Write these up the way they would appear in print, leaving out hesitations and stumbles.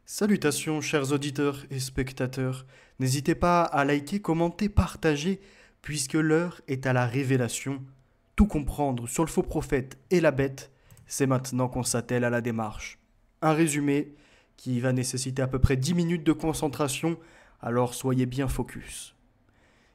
Salutations chers auditeurs et spectateurs, n'hésitez pas à liker, commenter, partager, puisque l'heure est à la révélation. Tout comprendre sur le faux prophète et la bête, c'est maintenant qu'on s'attelle à la démarche. Un résumé qui va nécessiter à peu près 10 minutes de concentration, alors soyez bien focus.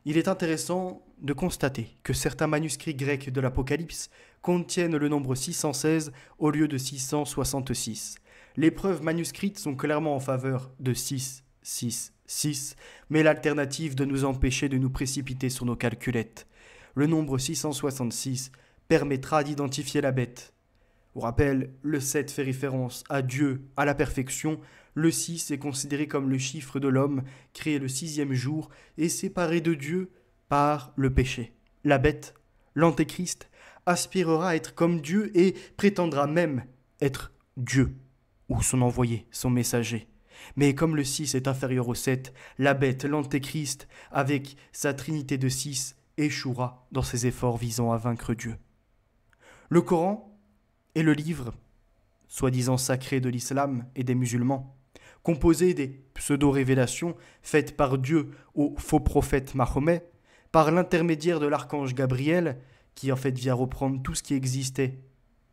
Il est intéressant de constater que certains manuscrits grecs de l'Apocalypse contiennent le nombre 616 au lieu de 666. Les preuves manuscrites sont clairement en faveur de 6, 6, 6, mais l'alternative de nous empêcher de nous précipiter sur nos calculettes. Le nombre 666 permettra d'identifier la bête. Pour rappel, le 7 fait référence à Dieu, à la perfection. Le 6 est considéré comme le chiffre de l'homme, créé le 6e jour et séparé de Dieu par le péché. La bête, l'antéchrist, aspirera à être comme Dieu et prétendra même être Dieu, ou son envoyé, son messager. Mais comme le 6 est inférieur au 7, la bête, l'antéchrist, avec sa trinité de 6, échouera dans ses efforts visant à vaincre Dieu. Le Coran est le livre, soi-disant sacré de l'islam et des musulmans, composé des pseudo-révélations faites par Dieu au faux prophète Mahomet, par l'intermédiaire de l'archange Gabriel, qui en fait vient reprendre tout ce qui existait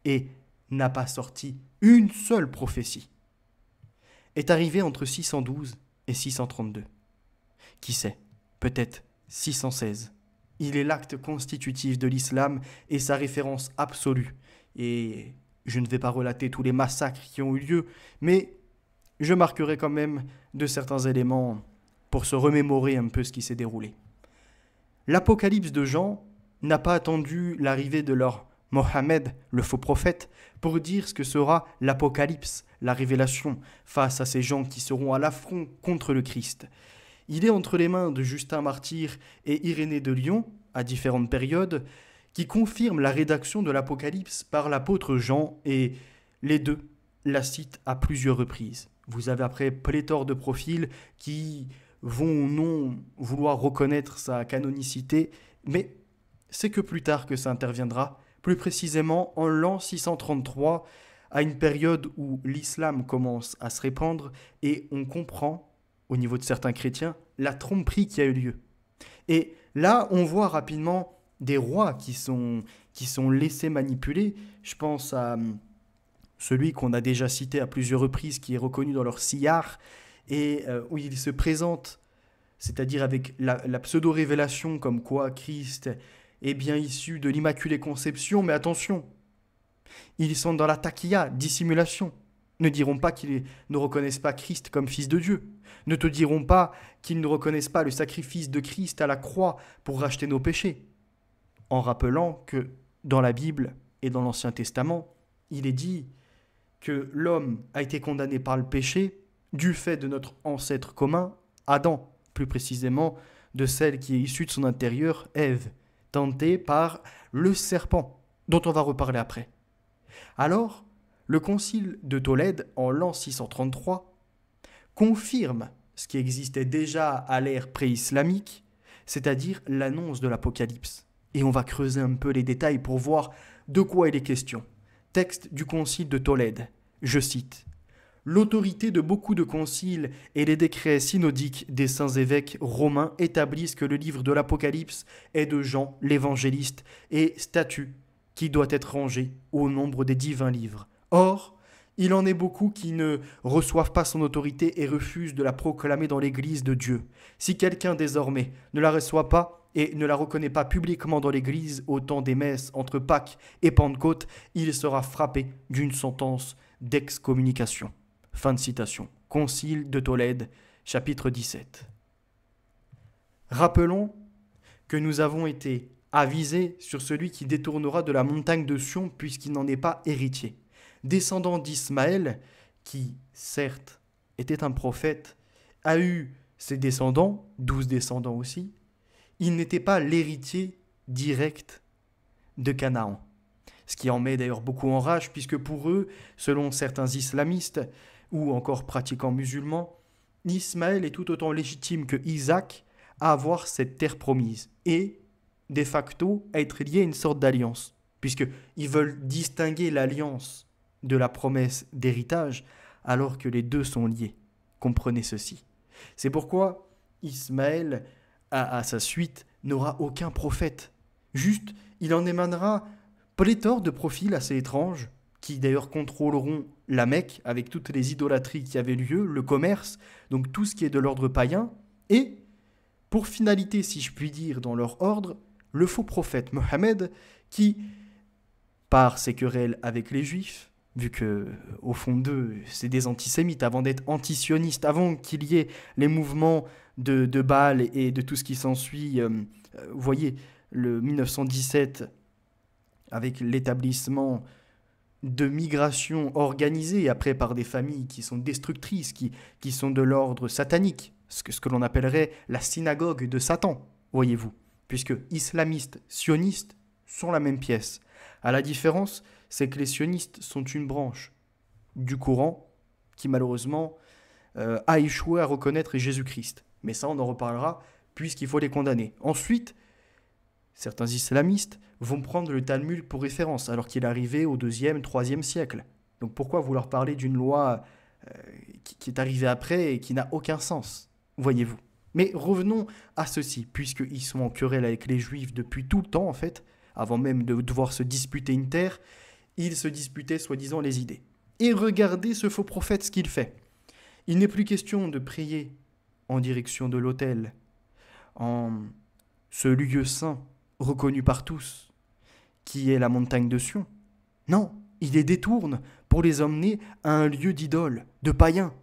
et n'a pas sorti une seule prophétie, est arrivé entre 612 et 632. Qui sait, peut-être 616. Il est l'acte constitutif de l'islam et sa référence absolue. Et je ne vais pas relater tous les massacres qui ont eu lieu, mais je marquerai quand même de certains éléments pour se remémorer un peu ce qui s'est déroulé. L'Apocalypse de Jean n'a pas attendu l'arrivée de leur Mohammed, le faux prophète, pour dire ce que sera l'Apocalypse, la révélation, face à ces gens qui seront à l'affront contre le Christ. Il est entre les mains de Justin Martyr et Irénée de Lyon, à différentes périodes, qui confirment la rédaction de l'Apocalypse par l'apôtre Jean, et les deux la citent à plusieurs reprises. Vous avez après pléthore de profils qui vont ou non vouloir reconnaître sa canonicité, mais c'est que plus tard que ça interviendra, plus précisément en l'an 633, à une période où l'islam commence à se répandre et on comprend, au niveau de certains chrétiens, la tromperie qui a eu lieu. Et là, on voit rapidement des rois qui sont laissés manipuler. Je pense à celui qu'on a déjà cité à plusieurs reprises, qui est reconnu dans leur siyar, et où il se présente, c'est-à-dire avec la pseudo-révélation comme quoi Christ est bien issu de l'Immaculée Conception, mais attention, ils sont dans la taqiya, dissimulation. Ne diront pas qu'ils ne reconnaissent pas Christ comme fils de Dieu. Ne te diront pas qu'ils ne reconnaissent pas le sacrifice de Christ à la croix pour racheter nos péchés. En rappelant que dans la Bible et dans l'Ancien Testament, il est dit que l'homme a été condamné par le péché du fait de notre ancêtre commun, Adam, plus précisément de celle qui est issue de son intérieur, Ève, tentée par le serpent, dont on va reparler après. Alors, le concile de Tolède, en l'an 633, confirme ce qui existait déjà à l'ère pré-islamique, c'est-à-dire l'annonce de l'Apocalypse. Et on va creuser un peu les détails pour voir de quoi il est question. Texte du concile de Tolède, je cite. L'autorité de beaucoup de conciles et les décrets synodiques des saints évêques romains établissent que le livre de l'Apocalypse est de Jean l'évangéliste et statue qui doit être rangé au nombre des divins livres. Or, il en est beaucoup qui ne reçoivent pas son autorité et refusent de la proclamer dans l'Église de Dieu. Si quelqu'un désormais ne la reçoit pas et ne la reconnaît pas publiquement dans l'Église au temps des messes entre Pâques et Pentecôte, il sera frappé d'une sentence d'excommunication. Fin de citation. Concile de Tolède, chapitre 17. Rappelons que nous avons été avisés sur celui qui détournera de la montagne de Sion puisqu'il n'en est pas héritier. Descendant d'Ismaël, qui, certes, était un prophète, a eu ses descendants, 12 descendants aussi, il n'était pas l'héritier direct de Canaan. Ce qui en met d'ailleurs beaucoup en rage, puisque pour eux, selon certains islamistes ou encore pratiquants musulmans, Ismaël est tout autant légitime que Isaac à avoir cette terre promise et, de facto, à être lié à une sorte d'alliance, puisqu'ils veulent distinguer l'alliance de la promesse d'héritage, alors que les deux sont liés. Comprenez ceci. C'est pourquoi Ismaël, à sa suite, n'aura aucun prophète. Juste, il en émanera pléthore de profils assez étranges, qui d'ailleurs contrôleront la Mecque avec toutes les idolâtries qui avaient lieu, le commerce, donc tout ce qui est de l'ordre païen, et, pour finalité, si je puis dire, dans leur ordre, le faux prophète Mohammed, qui, par ses querelles avec les Juifs, vu que, au fond d'eux, c'est des antisémites, avant d'être antisionistes, avant qu'il y ait les mouvements de Bâle et de tout ce qui s'ensuit, vous voyez, le 1917, avec l'établissement de migration organisée, après par des familles qui sont destructrices, qui sont de l'ordre satanique, ce que l'on appellerait la synagogue de Satan, voyez-vous, puisque islamistes, sionistes sont la même pièce. À la différence, c'est que les sionistes sont une branche du Coran qui malheureusement a échoué à reconnaître Jésus-Christ. Mais ça, on en reparlera puisqu'il faut les condamner. Ensuite, certains islamistes vont prendre le Talmud pour référence alors qu'il est arrivé au 2e, 3e siècle. Donc pourquoi vous leur parlez d'une loi qui est arrivée après et qui n'a aucun sens, voyez-vous. Mais revenons à ceci, puisqu'ils sont en querelle avec les Juifs depuis tout le temps en fait, avant même de devoir se disputer une terre, ils se disputaient soi-disant les idées. Et regardez ce faux prophète ce qu'il fait. Il n'est plus question de prier en direction de l'autel, en ce lieu saint reconnu par tous, qui est la montagne de Sion. Non, il les détourne pour les emmener à un lieu d'idole, de païens.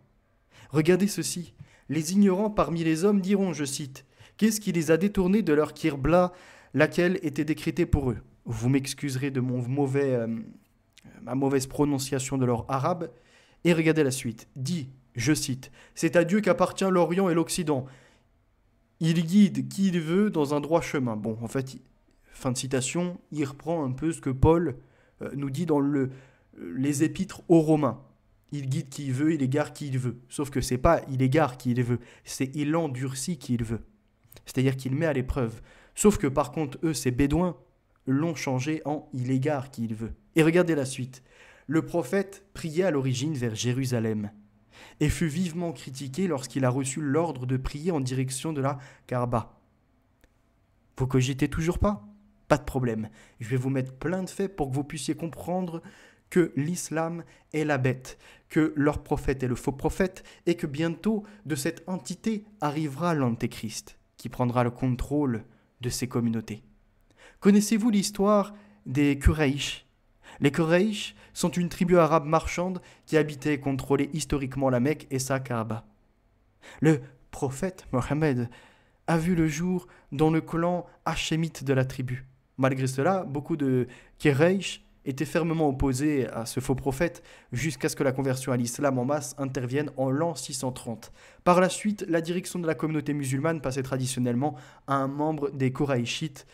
Regardez ceci. Les ignorants parmi les hommes diront, je cite, « Qu'est-ce qui les a détournés de leur kirbla, laquelle était décrétée pour eux ?» Vous m'excuserez de ma mauvaise prononciation de leur arabe. Et regardez la suite. Dit, je cite, « C'est à Dieu qu'appartient l'Orient et l'Occident. Il guide qui il veut dans un droit chemin. » Bon, en fait, fin de citation, il reprend un peu ce que Paul nous dit dans les épîtres aux Romains. Il guide qui il veut, il égare qui il veut. Sauf que c'est pas il égare qui il veut, c'est il endurcit qui il veut. C'est-à-dire qu'il met à l'épreuve. Sauf que par contre, eux, ces bédouins, l'ont changé en il égare qui il veut. Et regardez la suite. Le prophète priait à l'origine vers Jérusalem et fut vivement critiqué lorsqu'il a reçu l'ordre de prier en direction de la Kaaba. Vous cogitez toujours pas ? Pas de problème. Je vais vous mettre plein de faits pour que vous puissiez comprendre que l'islam est la bête, que leur prophète est le faux prophète et que bientôt de cette entité arrivera l'antéchrist qui prendra le contrôle de ces communautés. Connaissez-vous l'histoire des Quraysh ? Les Quraysh sont une tribu arabe marchande qui habitait et contrôlait historiquement la Mecque et sa Kaaba. Le prophète Mohammed a vu le jour dans le clan hachémite de la tribu. Malgré cela, beaucoup de Quraysh étaient fermement opposés à ce faux prophète jusqu'à ce que la conversion à l'islam en masse intervienne en l'an 630. Par la suite, la direction de la communauté musulmane passait traditionnellement à un membre des Qurayshites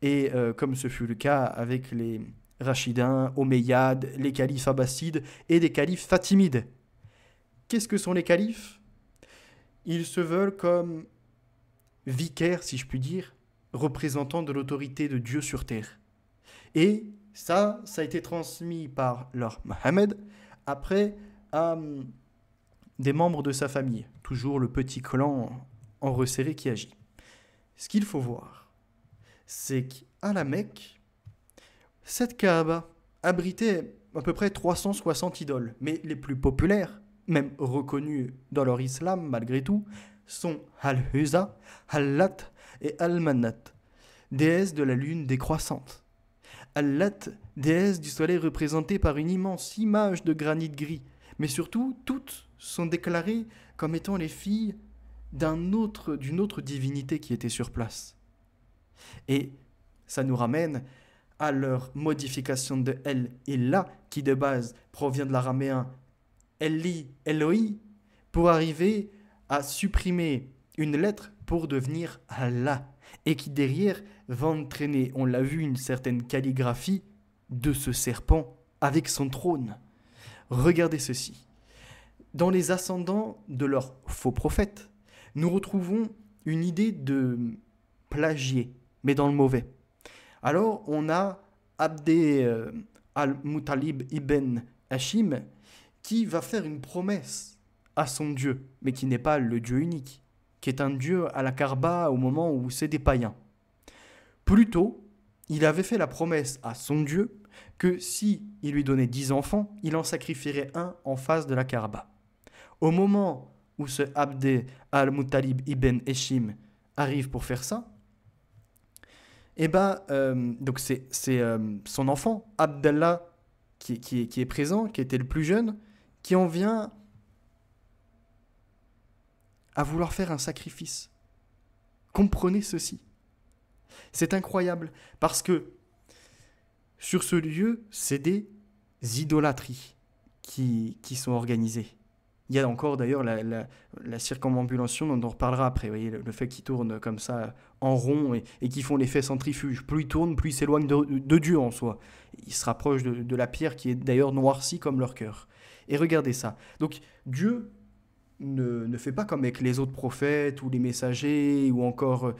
et comme ce fut le cas avec les Rachidins, Omeyyades, les califes abbassides et des califes fatimides. Qu'est-ce que sont les califes ? Ils se veulent comme vicaires, si je puis dire, représentants de l'autorité de Dieu sur terre. Et ça a été transmis par leur Mohammed après à des membres de sa famille. Toujours le petit clan en resserré qui agit. Ce qu'il faut voir, c'est qu'à la Mecque, cette Kaaba abritait à peu près 360 idoles, mais les plus populaires, même reconnues dans leur islam malgré tout, sont Al-Huza, Al-Lat et Al-Manat, déesses de la lune décroissante. Al-Lat, déesse du soleil représentée par une immense image de granit gris, mais surtout, toutes sont déclarées comme étant les filles d'une autre divinité qui était sur place. Et ça nous ramène à leur modification de El et La, qui de base provient de l'araméen Eli, Eloi, pour arriver à supprimer une lettre pour devenir Allah, et qui derrière va entraîner, on l'a vu, une certaine calligraphie de ce serpent avec son trône. Regardez ceci. Dans les ascendants de leurs faux prophètes, nous retrouvons une idée de plagier, mais dans le mauvais. Alors, on a Abd al-Muttalib ibn Hashim qui va faire une promesse à son Dieu, mais qui n'est pas le Dieu unique, qui est un Dieu à la Kaaba au moment où c'est des païens. Plutôt, il avait fait la promesse à son Dieu que si il lui donnait 10 enfants, il en sacrifierait un en face de la Kaaba. Au moment où ce Abd al-Muttalib ibn Eshim arrive pour faire ça, donc c'est son enfant, Abdallah, qui est présent, qui était le plus jeune, qui en vient à vouloir faire un sacrifice. Comprenez ceci. C'est incroyable, parce que sur ce lieu, c'est des idolâtries qui sont organisées. Il y a encore d'ailleurs la circumambulation dont on reparlera après. Vous voyez, le fait qu'ils tournent comme ça en rond et qu'ils font l'effet centrifuge. Plus ils tournent, plus ils s'éloignent de Dieu en soi. Ils se rapprochent de la pierre qui est d'ailleurs noircie comme leur cœur. Et regardez ça. Donc Dieu ne fait pas comme avec les autres prophètes ou les messagers ou encore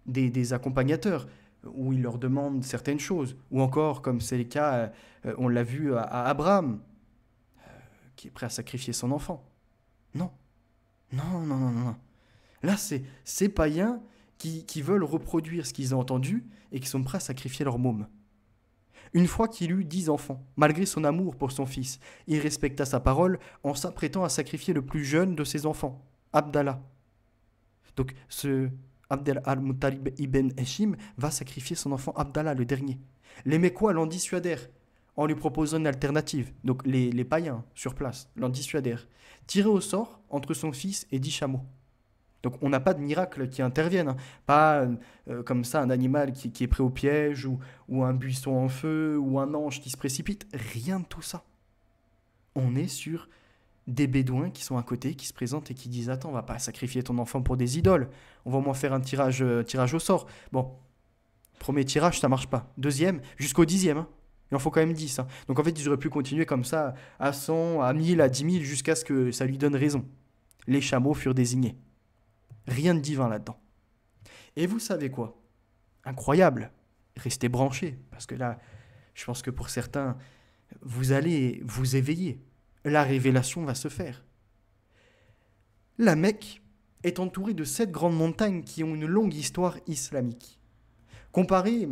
des accompagnateurs où il leur demande certaines choses. Ou encore, comme c'est le cas, on l'a vu à Abraham, qui est prêt à sacrifier son enfant. Non, non, non, non, non. Là, c'est ces païens qui veulent reproduire ce qu'ils ont entendu et qui sont prêts à sacrifier leur môme. Une fois qu'il eut 10 enfants, malgré son amour pour son fils, il respecta sa parole en s'apprêtant à sacrifier le plus jeune de ses enfants, Abdallah. Donc, ce Abd al-Muttalib ibn Hashim va sacrifier son enfant Abdallah, le dernier. Les Mécois l'en dissuadèrent en lui proposant une alternative. Donc les païens sur place l'en dissuadèrent. Tirer au sort entre son fils et 10 chameaux. Donc on n'a pas de miracle qui intervienne. Hein. Pas comme ça un animal qui est prêt au piège ou un buisson en feu ou un ange qui se précipite. Rien de tout ça. On est sur des bédouins qui sont à côté, qui se présentent et qui disent « Attends, on va pas sacrifier ton enfant pour des idoles. On va au moins faire un tirage au sort. » Bon, premier tirage, ça marche pas. Deuxième, jusqu'au 10e. Hein. Il en faut quand même 10. Hein. Donc en fait, ils auraient pu continuer comme ça à 100, à 1000, à 10 000 jusqu'à ce que ça lui donne raison. Les chameaux furent désignés. Rien de divin là-dedans. Et vous savez quoi? Incroyable. Restez branchés. Parce que là, je pense que pour certains, vous allez vous éveiller. La révélation va se faire. La Mecque est entourée de 7 grandes montagnes qui ont une longue histoire islamique. Comparée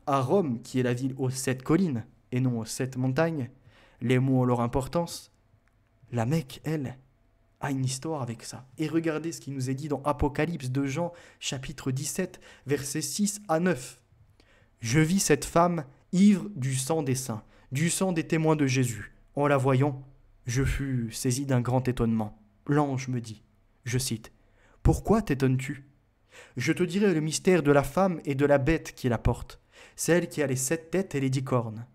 à Rome, qui est la ville aux 7 collines et non aux 7 montagnes, les mots ont leur importance. La Mecque, elle, a une histoire avec ça. Et regardez ce qui nous est dit dans Apocalypse de Jean, chapitre 17, versets 6 à 9. « Je vis cette femme ivre du sang des saints, du sang des témoins de Jésus. En la voyant, je fus saisi d'un grand étonnement. L'ange me dit, je cite, « Pourquoi t'étonnes-tu ? Je te dirai le mystère de la femme et de la bête qui la porte, celle qui a les 7 têtes et les 10 cornes.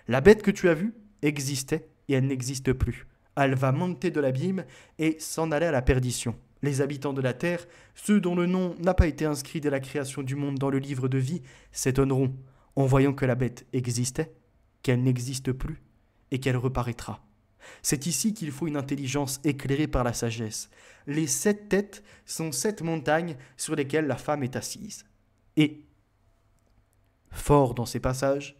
La bête que tu as vue existait et elle n'existe plus. Elle va monter de l'abîme et s'en aller à la perdition. Les habitants de la terre, ceux dont le nom n'a pas été inscrit dès la création du monde dans le livre de vie, s'étonneront en voyant que la bête existait, qu'elle n'existe plus et qu'elle reparaîtra. C'est ici qu'il faut une intelligence éclairée par la sagesse. Les 7 têtes sont 7 montagnes sur lesquelles la femme est assise. Et, fort dans ces passages,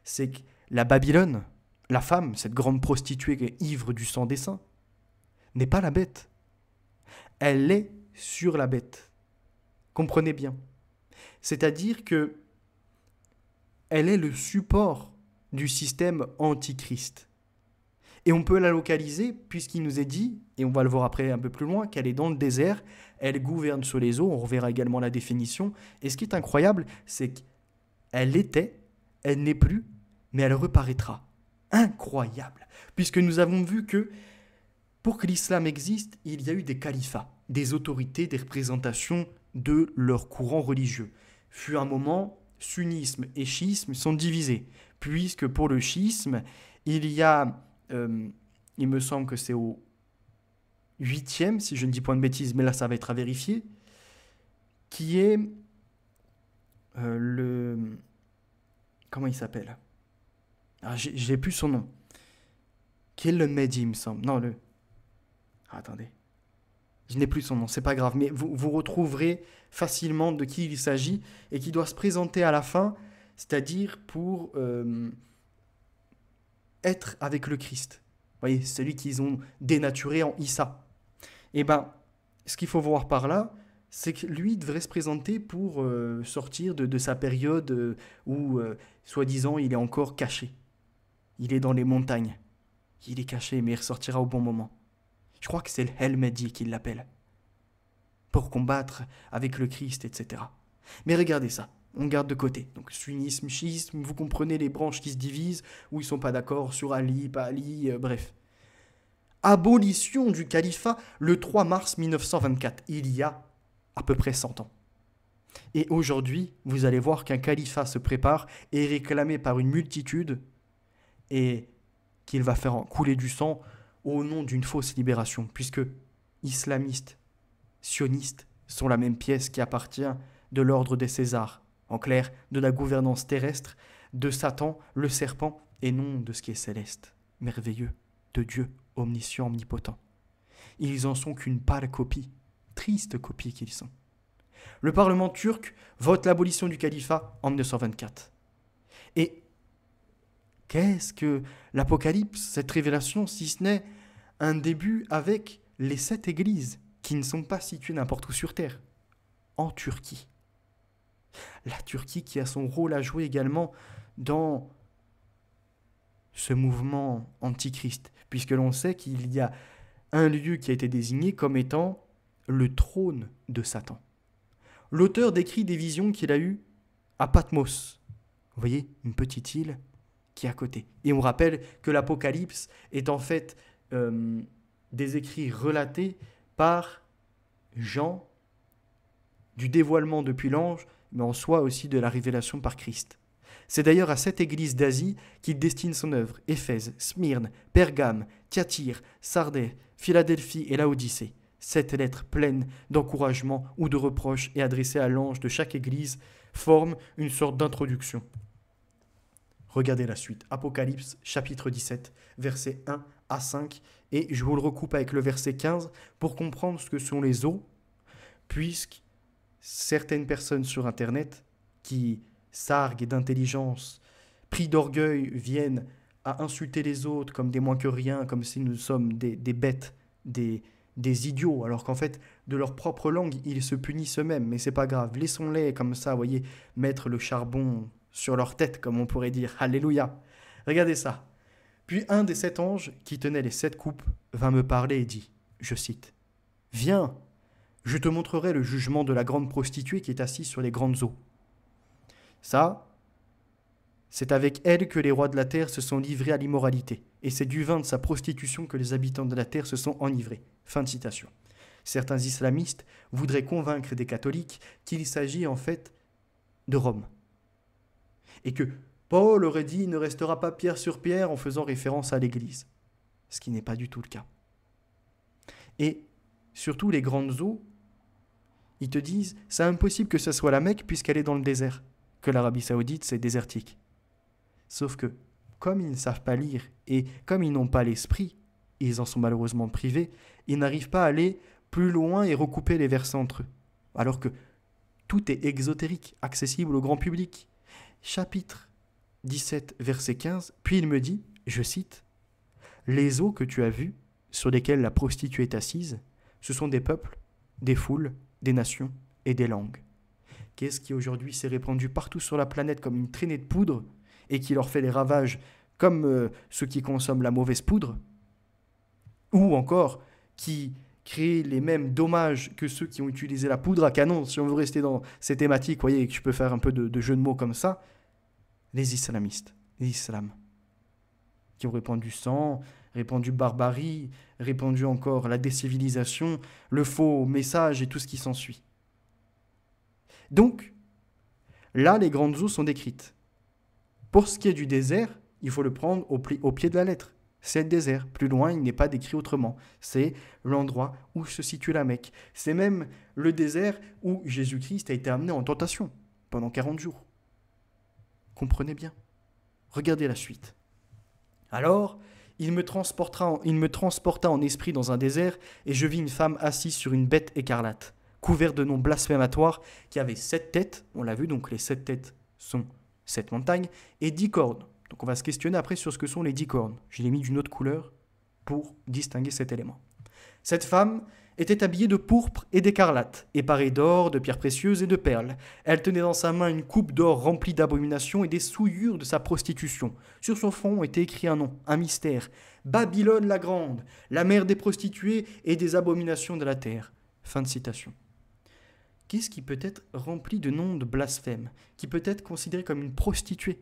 c'est que la Babylone, la femme, cette grande prostituée ivre du sang des saints, n'est pas la bête. Elle est sur la bête. Comprenez bien. C'est-à-dire que elle est le support du système antichrist. Et on peut la localiser puisqu'il nous est dit, et on va le voir après un peu plus loin, qu'elle est dans le désert, elle gouverne sur les eaux, on reverra également la définition. Et ce qui est incroyable, c'est qu'elle était, elle n'est plus, mais elle reparaîtra. Incroyable. Puisque nous avons vu que pour que l'islam existe, il y a eu des califats, des autorités, des représentations de leur courant religieux. Fut un moment, sunnisme et chiisme sont divisés, puisque pour le chiisme, il y a... il me semble que c'est au 8e, si je ne dis pas de bêtises, mais là ça va être à vérifier, qui est le... Comment il s'appelle? J'ai plus son nom. Qui est le Mehdi, il me semble. Non, le... attendez. Je n'ai plus son nom, c'est pas grave, mais vous retrouverez facilement de qui il s'agit et qui doit se présenter à la fin, c'est-à-dire pour... être avec le Christ. voyez, celui qu'ils ont dénaturé en Issa. Eh bien, ce qu'il faut voir par là, c'est que lui devrait se présenter pour sortir de sa période où, soi-disant, il est encore caché. Il est dans les montagnes. Il est caché, mais il ressortira au bon moment. Je crois que c'est le El Mehdi qu'il l'appelle. Pour combattre avec le Christ, etc. Mais regardez ça, on garde de côté. Donc sunnisme, chiisme, vous comprenez les branches qui se divisent, où ils ne sont pas d'accord sur Ali, pas Ali, bref. Abolition du califat le 3 mars 1924, il y a à peu près 100 ans. Et aujourd'hui, vous allez voir qu'un califat se prépare et est réclamé par une multitude et qu'il va faire couler du sang au nom d'une fausse libération, puisque islamistes, sionistes sont la même pièce qui appartient de l'ordre des Césars, en clair, de la gouvernance terrestre, de Satan, le serpent, et non de ce qui est céleste, merveilleux, de Dieu, omniscient, omnipotent. Ils en sont qu'une pâle copie, triste copie qu'ils sont. Le Parlement turc vote l'abolition du califat en 1924. Et qu'est-ce que l'Apocalypse, cette révélation, si ce n'est un début avec les 7 églises qui ne sont pas situées n'importe où sur Terre, en Turquie. La Turquie qui a son rôle à jouer également dans ce mouvement antichrist, puisque l'on sait qu'il y a un lieu qui a été désigné comme étant le trône de Satan. L'auteur décrit des visions qu'il a eues à Patmos. Vous voyez, une petite île qui est à côté. Et on rappelle que l'Apocalypse est en fait des écrits relatés par Jean, du dévoilement depuis l'ange, mais en soi aussi de la révélation par Christ. C'est d'ailleurs à cette église d'Asie qu'il destine son œuvre, Éphèse, Smyrne, Pergame, Thyatire, Sardais, Philadelphie et Laodicée. 7 lettres pleines d'encouragement ou de reproches et adressées à l'ange de chaque église forment une sorte d'introduction. Regardez la suite. Apocalypse, chapitre 17, versets 1 à 5, et je vous le recoupe avec le verset 15 pour comprendre ce que sont les eaux, puisque certaines personnes sur Internet qui sarguent d'intelligence, pris d'orgueil, viennent à insulter les autres comme des moins que rien, comme si nous sommes des bêtes, des idiots, alors qu'en fait, de leur propre langue, ils se punissent eux-mêmes, mais c'est pas grave. Laissons-les comme ça, vous voyez, mettre le charbon sur leur tête, comme on pourrait dire. Alléluia. Regardez ça. Puis un des 7 anges qui tenait les 7 coupes vint me parler et dit, je cite, « Viens, je te montrerai le jugement de la grande prostituée qui est assise sur les grandes eaux. » Ça, c'est avec elle que les rois de la terre se sont livrés à l'immoralité, et c'est du vin de sa prostitution que les habitants de la terre se sont enivrés. Fin de citation. Certains islamistes voudraient convaincre des catholiques qu'il s'agit en fait de Rome. Et que Paul aurait dit « il ne restera pas pierre sur pierre » en faisant référence à l'Église. Ce qui n'est pas du tout le cas. Et surtout les grandes eaux, ils te disent « c'est impossible que ce soit la Mecque puisqu'elle est dans le désert », que l'Arabie Saoudite c'est désertique. Sauf que, comme ils ne savent pas lire et comme ils n'ont pas l'esprit, ils en sont malheureusement privés, ils n'arrivent pas à aller plus loin et recouper les versets entre eux. Alors que tout est exotérique, accessible au grand public. Chapitre 17, verset 15, puis il me dit, je cite, « Les eaux que tu as vues, sur lesquelles la prostituée est assise, ce sont des peuples, des foules, des nations et des langues. » Qu'est-ce qui aujourd'hui s'est répandu partout sur la planète comme une traînée de poudre et qui leur fait les ravages comme ceux qui consomment la mauvaise poudre, ou encore qui créent les mêmes dommages que ceux qui ont utilisé la poudre à canon, si on veut rester dans ces thématiques, vous voyez que je peux faire un peu de jeu de mots comme ça, les islamistes, l'islam, qui ont répandu sang, répandu barbarie, répandu encore la décivilisation, le faux message et tout ce qui s'ensuit. Donc, là, les grandes eaux sont décrites. Pour ce qui est du désert, il faut le prendre au pied de la lettre. C'est le désert. Plus loin, il n'est pas décrit autrement. C'est l'endroit où se situe la Mecque. C'est même le désert où Jésus-Christ a été amené en tentation pendant 40 jours. Comprenez bien. Regardez la suite. Alors, il me transporta en esprit dans un désert, et je vis une femme assise sur une bête écarlate, couverte de noms blasphématoires, qui avait 7 têtes, on l'a vu, donc les 7 têtes sont 7 montagnes, et 10 cornes. Donc on va se questionner après sur ce que sont les 10 cornes. Je l'ai mis d'une autre couleur, pour distinguer cet élément. Cette femme était habillée de pourpre et d'écarlate, et parée d'or, de pierres précieuses et de perles. Elle tenait dans sa main une coupe d'or remplie d'abominations et des souillures de sa prostitution. Sur son front était écrit un nom, un mystère. Babylone la Grande, la mère des prostituées et des abominations de la terre. Fin de citation. Qu'est-ce qui peut être rempli de noms de blasphème, qui peut être considéré comme une prostituée,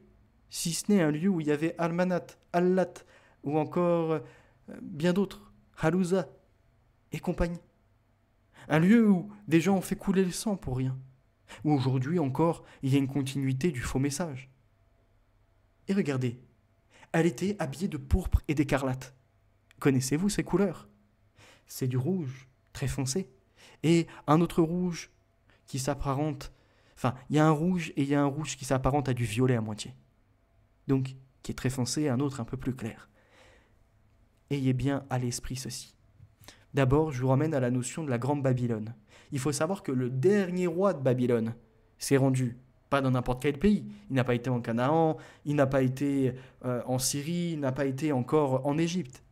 si ce n'est un lieu où il y avait Almanat, Allat, ou encore bien d'autres, Halouza et compagnie. Un lieu où des gens ont fait couler le sang pour rien. Où aujourd'hui encore, il y a une continuité du faux message. Et regardez, elle était habillée de pourpre et d'écarlate. Connaissez-vous ces couleurs? C'est du rouge, très foncé, et un autre rouge qui s'apparente... Enfin, il y a un rouge et il y a un rouge qui s'apparente à du violet à moitié. Donc, qui est très foncé et un autre un peu plus clair. Ayez bien à l'esprit ceci. D'abord, je vous ramène à la notion de la Grande Babylone. Il faut savoir que le dernier roi de Babylone s'est rendu, pas dans n'importe quel pays. Il n'a pas été en Canaan, il n'a pas été en Syrie, il n'a pas été encore en Égypte.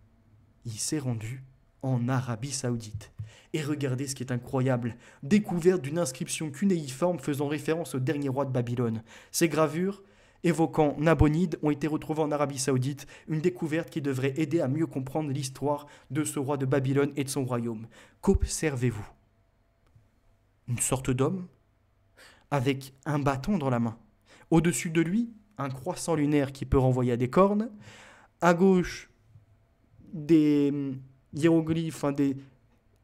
Il s'est rendu en Arabie Saoudite. Et regardez ce qui est incroyable, découverte d'une inscription cunéiforme faisant référence au dernier roi de Babylone. Ces gravures évoquant Nabonide ont été retrouvées en Arabie Saoudite, une découverte qui devrait aider à mieux comprendre l'histoire de ce roi de Babylone et de son royaume. Qu'observez-vous? Une sorte d'homme avec un bâton dans la main. Au-dessus de lui, un croissant lunaire qui peut renvoyer à des cornes. À gauche, des hiéroglyphes,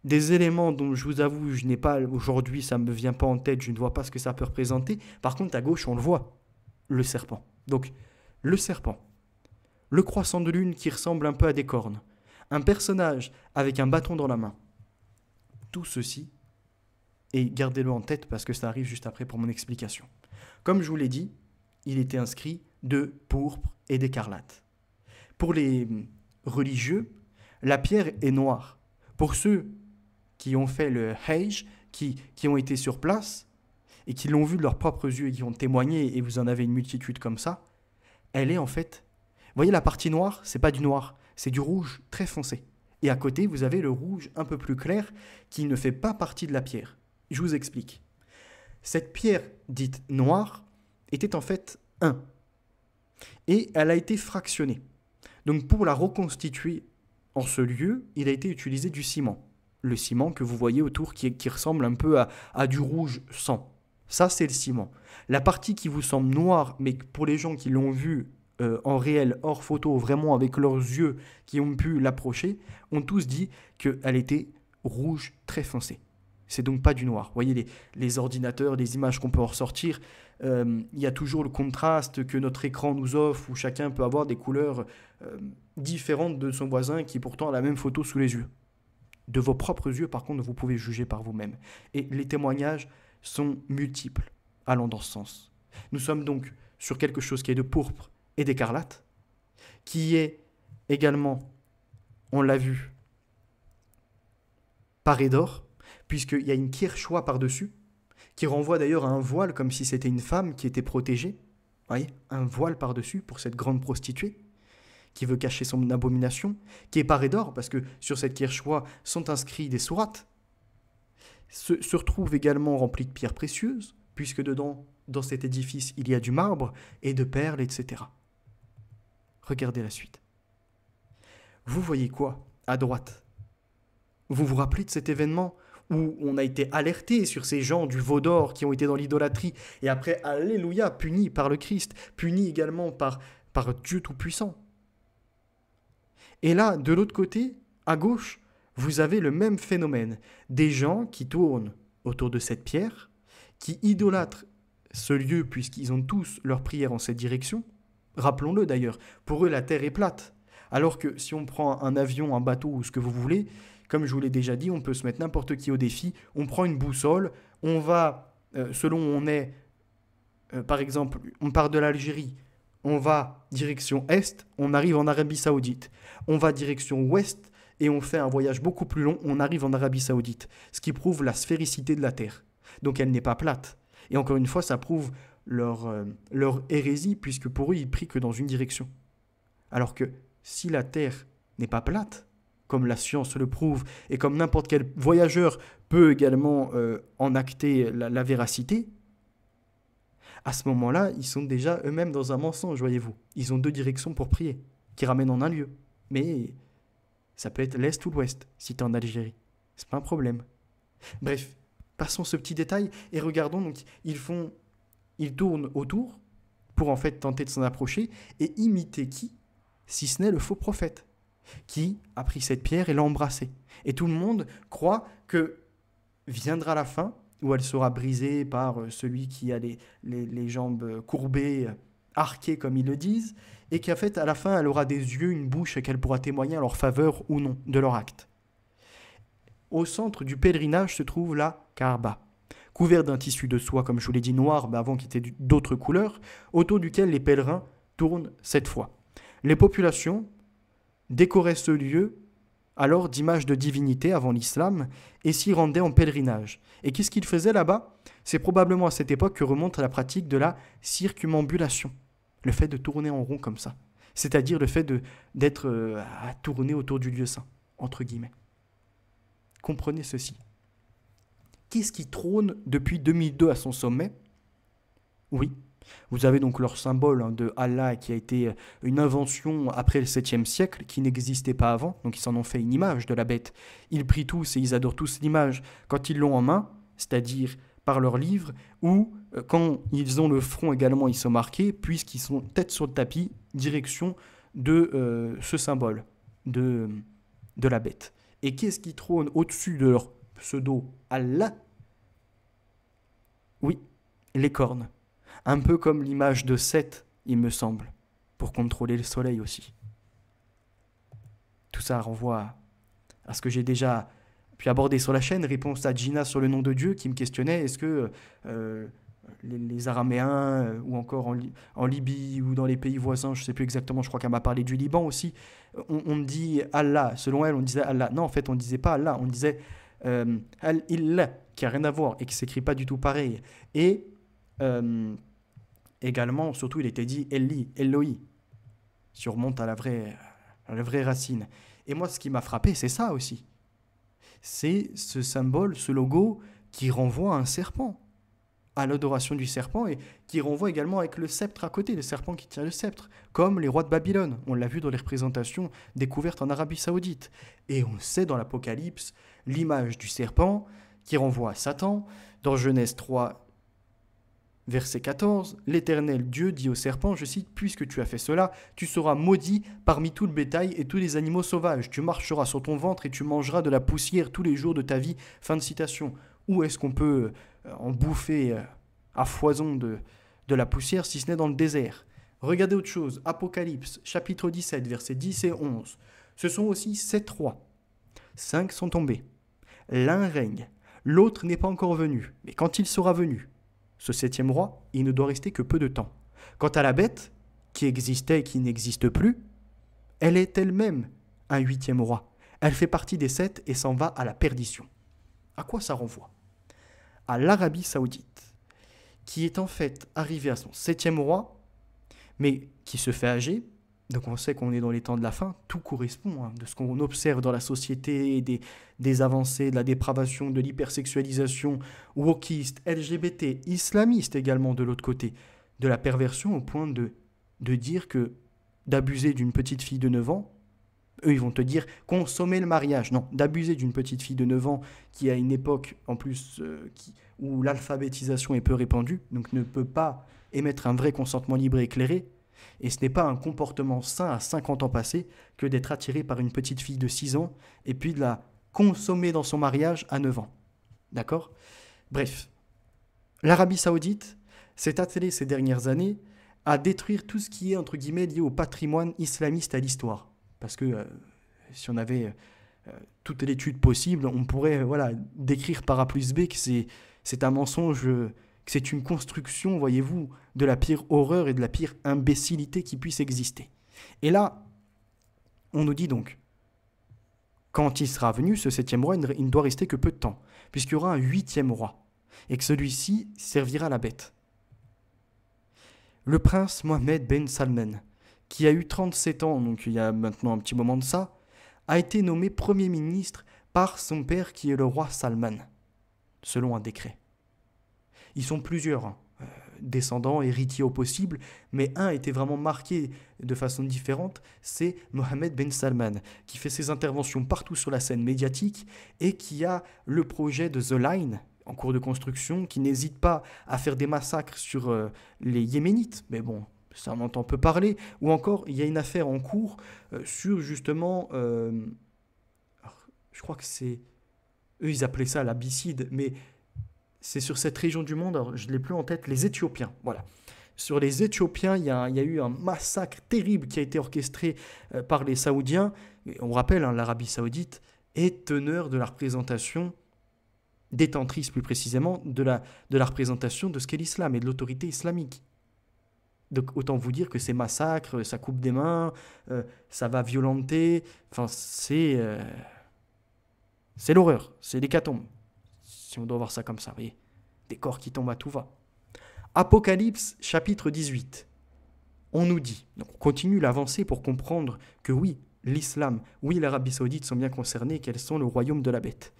des éléments dont je vous avoue, je n'ai pas aujourd'hui, ça ne me vient pas en tête, je ne vois pas ce que ça peut représenter. Par contre, à gauche, on le voit. Le serpent. Donc, le serpent, le croissant de lune qui ressemble un peu à des cornes, un personnage avec un bâton dans la main. Tout ceci, et gardez-le en tête parce que ça arrive juste après pour mon explication. Comme je vous l'ai dit, il était inscrit de pourpre et d'écarlate. Pour les religieux, la pierre est noire. Pour ceux qui ont fait le Hajj, qui ont été sur place, et qui l'ont vu de leurs propres yeux et qui ont témoigné, et vous en avez une multitude comme ça, elle est en fait... Vous voyez la partie noire, c'est pas du noir, c'est du rouge très foncé. Et à côté, vous avez le rouge un peu plus clair qui ne fait pas partie de la pierre. Je vous explique. Cette pierre dite noire était en fait 1. Et elle a été fractionnée. Donc pour la reconstituer en ce lieu, il a été utilisé du ciment. Le ciment que vous voyez autour qui ressemble un peu à du rouge sang. Ça, c'est le ciment. La partie qui vous semble noire, mais pour les gens qui l'ont vue en réel, hors photo, vraiment avec leurs yeux, qui ont pu l'approcher, ont tous dit qu'elle était rouge très foncé. C'est donc pas du noir. Vous voyez, les ordinateurs, les images qu'on peut en ressortir, il y a toujours le contraste que notre écran nous offre, où chacun peut avoir des couleurs différentes de son voisin, qui pourtant a la même photo sous les yeux. De vos propres yeux, par contre, vous pouvez juger par vous-même. Et les témoignages sont multiples, allant dans ce sens. Nous sommes donc sur quelque chose qui est de pourpre et d'écarlate, qui est également, on l'a vu, paré d'or, puisqu'il y a une kirchoua par-dessus, qui renvoie d'ailleurs à un voile, comme si c'était une femme qui était protégée. Vous voyez, un voile par-dessus pour cette grande prostituée, qui veut cacher son abomination, qui est paré d'or, parce que sur cette kirchoua sont inscrits des sourates, se retrouve également rempli de pierres précieuses, puisque dedans, dans cet édifice, il y a du marbre et de perles, etc. Regardez la suite. Vous voyez quoi à droite? Vous vous rappelez de cet événement où on a été alerté sur ces gens du veau d'or qui ont été dans l'idolâtrie, et après, alléluia, punis par le Christ, punis également par Dieu Tout-Puissant. Et là, de l'autre côté, à gauche, vous avez le même phénomène. Des gens qui tournent autour de cette pierre, qui idolâtrent ce lieu puisqu'ils ont tous leur prière en cette direction. Rappelons-le d'ailleurs, pour eux la terre est plate. Alors que si on prend un avion, un bateau ou ce que vous voulez, comme je vous l'ai déjà dit, on peut se mettre n'importe qui au défi, on prend une boussole, on va, selon où on est, par exemple, on part de l'Algérie, on va direction Est, on arrive en Arabie Saoudite. On va direction Ouest, et on fait un voyage beaucoup plus long, on arrive en Arabie Saoudite, ce qui prouve la sphéricité de la Terre. Donc elle n'est pas plate. Et encore une fois, ça prouve leur hérésie, puisque pour eux, ils prient que dans une direction. Alors que si la Terre n'est pas plate, comme la science le prouve, et comme n'importe quel voyageur peut également en acter la véracité, à ce moment-là, ils sont déjà eux-mêmes dans un mensonge, voyez-vous. Ils ont deux directions pour prier, qui ramènent en un lieu. Mais ça peut être l'Est ou l'Ouest, si tu es en Algérie. C'est pas un problème. Bref, passons ce petit détail et regardons, donc, ils tournent autour pour en fait tenter de s'en approcher et imiter qui, si ce n'est le faux prophète, qui a pris cette pierre et l'a embrassée. Et tout le monde croit que viendra la fin, où elle sera brisée par celui qui a les jambes courbées, arquées comme ils le disent, et qu'en fait, à la fin, elle aura des yeux, une bouche, et qu'elle pourra témoigner en leur faveur ou non de leur acte. Au centre du pèlerinage se trouve la Kaaba, couvert d'un tissu de soie, comme je vous l'ai dit, noir, mais avant qu'il était d'autres couleurs, autour duquel les pèlerins tournent cette fois. Les populations décoraient ce lieu alors d'images de divinité avant l'islam et s'y rendaient en pèlerinage. Et qu'est-ce qu'ils faisaient là-bas? C'est probablement à cette époque que remonte la pratique de la circumambulation, le fait de tourner en rond comme ça, c'est-à-dire le fait d'être à tourner autour du lieu saint, entre guillemets. Comprenez ceci. Qu'est-ce qui trône depuis 2002 à son sommet? Oui, vous avez donc leur symbole de Allah qui a été une invention après le 7e siècle, qui n'existait pas avant, donc ils s'en ont fait une image de la bête. Ils prient tous et ils adorent tous l'image quand ils l'ont en main, c'est-à-dire par leur livre, ou quand ils ont le front également, ils sont marqués, puisqu'ils sont tête sur le tapis, direction de ce symbole de la bête. Et qu'est-ce qui trône au-dessus de leur pseudo Allah? Oui, les cornes. Un peu comme l'image de Seth, il me semble, pour contrôler le soleil aussi. Tout ça renvoie à ce que j'ai déjà pu aborder sur la chaîne, réponse à Gina sur le nom de Dieu, qui me questionnait, est-ce que les Araméens, ou encore en Libye, ou dans les pays voisins, je ne sais plus exactement, je crois qu'elle m'a parlé du Liban aussi, on dit Allah, selon elle, on disait Allah. Non, en fait, on ne disait pas Allah, on disait Al-Illah, qui n'a rien à voir, et qui ne s'écrit pas du tout pareil. Et également, surtout, il était dit Eli, Eloi, si on remonte à la vraie racine. Et moi, ce qui m'a frappé, c'est ça aussi. C'est ce symbole, ce logo qui renvoie à un serpent, à l'adoration du serpent, et qui renvoie également avec le sceptre à côté, le serpent qui tient le sceptre, comme les rois de Babylone. On l'a vu dans les représentations découvertes en Arabie Saoudite. Et on sait dans l'Apocalypse l'image du serpent qui renvoie à Satan. Dans Genèse 3, verset 14, l'Éternel Dieu dit au serpent, je cite, « Puisque tu as fait cela, tu seras maudit parmi tout le bétail et tous les animaux sauvages. Tu marcheras sur ton ventre et tu mangeras de la poussière tous les jours de ta vie. » Fin de citation. Où est-ce qu'on peut en bouffer à foison de la poussière si ce n'est dans le désert? Regardez autre chose. Apocalypse, chapitre 17, versets 10 et 11. Ce sont aussi 7 rois. 5 sont tombés. L'un règne. L'autre n'est pas encore venu. Mais quand il sera venu, ce 7e roi, il ne doit rester que peu de temps. Quant à la bête, qui existait et qui n'existe plus, elle est elle-même un 8e roi. Elle fait partie des 7 et s'en va à la perdition. À quoi ça renvoie? À l'Arabie Saoudite, qui est en fait arrivée à son 7e roi, mais qui se fait âgé. Donc on sait qu'on est dans les temps de la fin, tout correspond de ce qu'on observe dans la société, des avancées, de la dépravation, de l'hypersexualisation, wokiste, LGBT, islamiste également de l'autre côté, de la perversion au point de dire que d'abuser d'une petite fille de 9 ans, eux ils vont te dire consommer le mariage, non, d'abuser d'une petite fille de 9 ans qui a une époque en plus où l'alphabétisation est peu répandue, donc ne peut pas émettre un vrai consentement libre et éclairé. Et ce n'est pas un comportement sain à 50 ans passés que d'être attiré par une petite fille de 6 ans et puis de la consommer dans son mariage à 9 ans. D'accord? Bref, l'Arabie Saoudite s'est attelée ces dernières années à détruire tout ce qui est, entre guillemets, lié au patrimoine islamiste à l'histoire. Parce que si on avait toute l'étude possible, on pourrait décrire par A plus B que c'est un mensonge, que c'est une construction, voyez-vous, de la pire horreur et de la pire imbécilité qui puisse exister. Et là, on nous dit donc, quand il sera venu, ce 7e roi, il ne doit rester que peu de temps, puisqu'il y aura un 8e roi, et que celui-ci servira la bête. Le prince Mohammed Ben Salman, qui a eu 37 ans, donc il y a maintenant un petit moment de ça, a été nommé Premier ministre par son père qui est le roi Salman, selon un décret. Ils sont plusieurs, descendants, héritiers au possible, mais un était vraiment marqué de façon différente, c'est Mohammed Ben Salman, qui fait ses interventions partout sur la scène médiatique et qui a le projet de The Line, en cours de construction, qui n'hésite pas à faire des massacres sur les Yéménites, mais bon, ça on entend peu parler, ou encore il y a une affaire en cours sur justement, je crois que c'est, eux ils appelaient ça l'Abysside, mais c'est sur cette région du monde, alors je ne l'ai plus en tête, les Éthiopiens, voilà. Sur les Éthiopiens, il y a eu un massacre terrible qui a été orchestré par les Saoudiens. Et on rappelle, l'Arabie Saoudite est teneur de la représentation, détentrice plus précisément, de la représentation de ce qu'est l'islam et de l'autorité islamique. Donc autant vous dire que ces massacres, ça coupe des mains, ça va violenter, enfin c'est l'horreur, c'est l'hécatombe. Si on doit voir ça comme ça, vous voyez, des corps qui tombent à tout va. Apocalypse, chapitre 18. On nous dit, donc on continue l'avancée pour comprendre que oui, l'islam, oui, l'Arabie Saoudite sont bien concernés, qu'elles sont le royaume de la bête.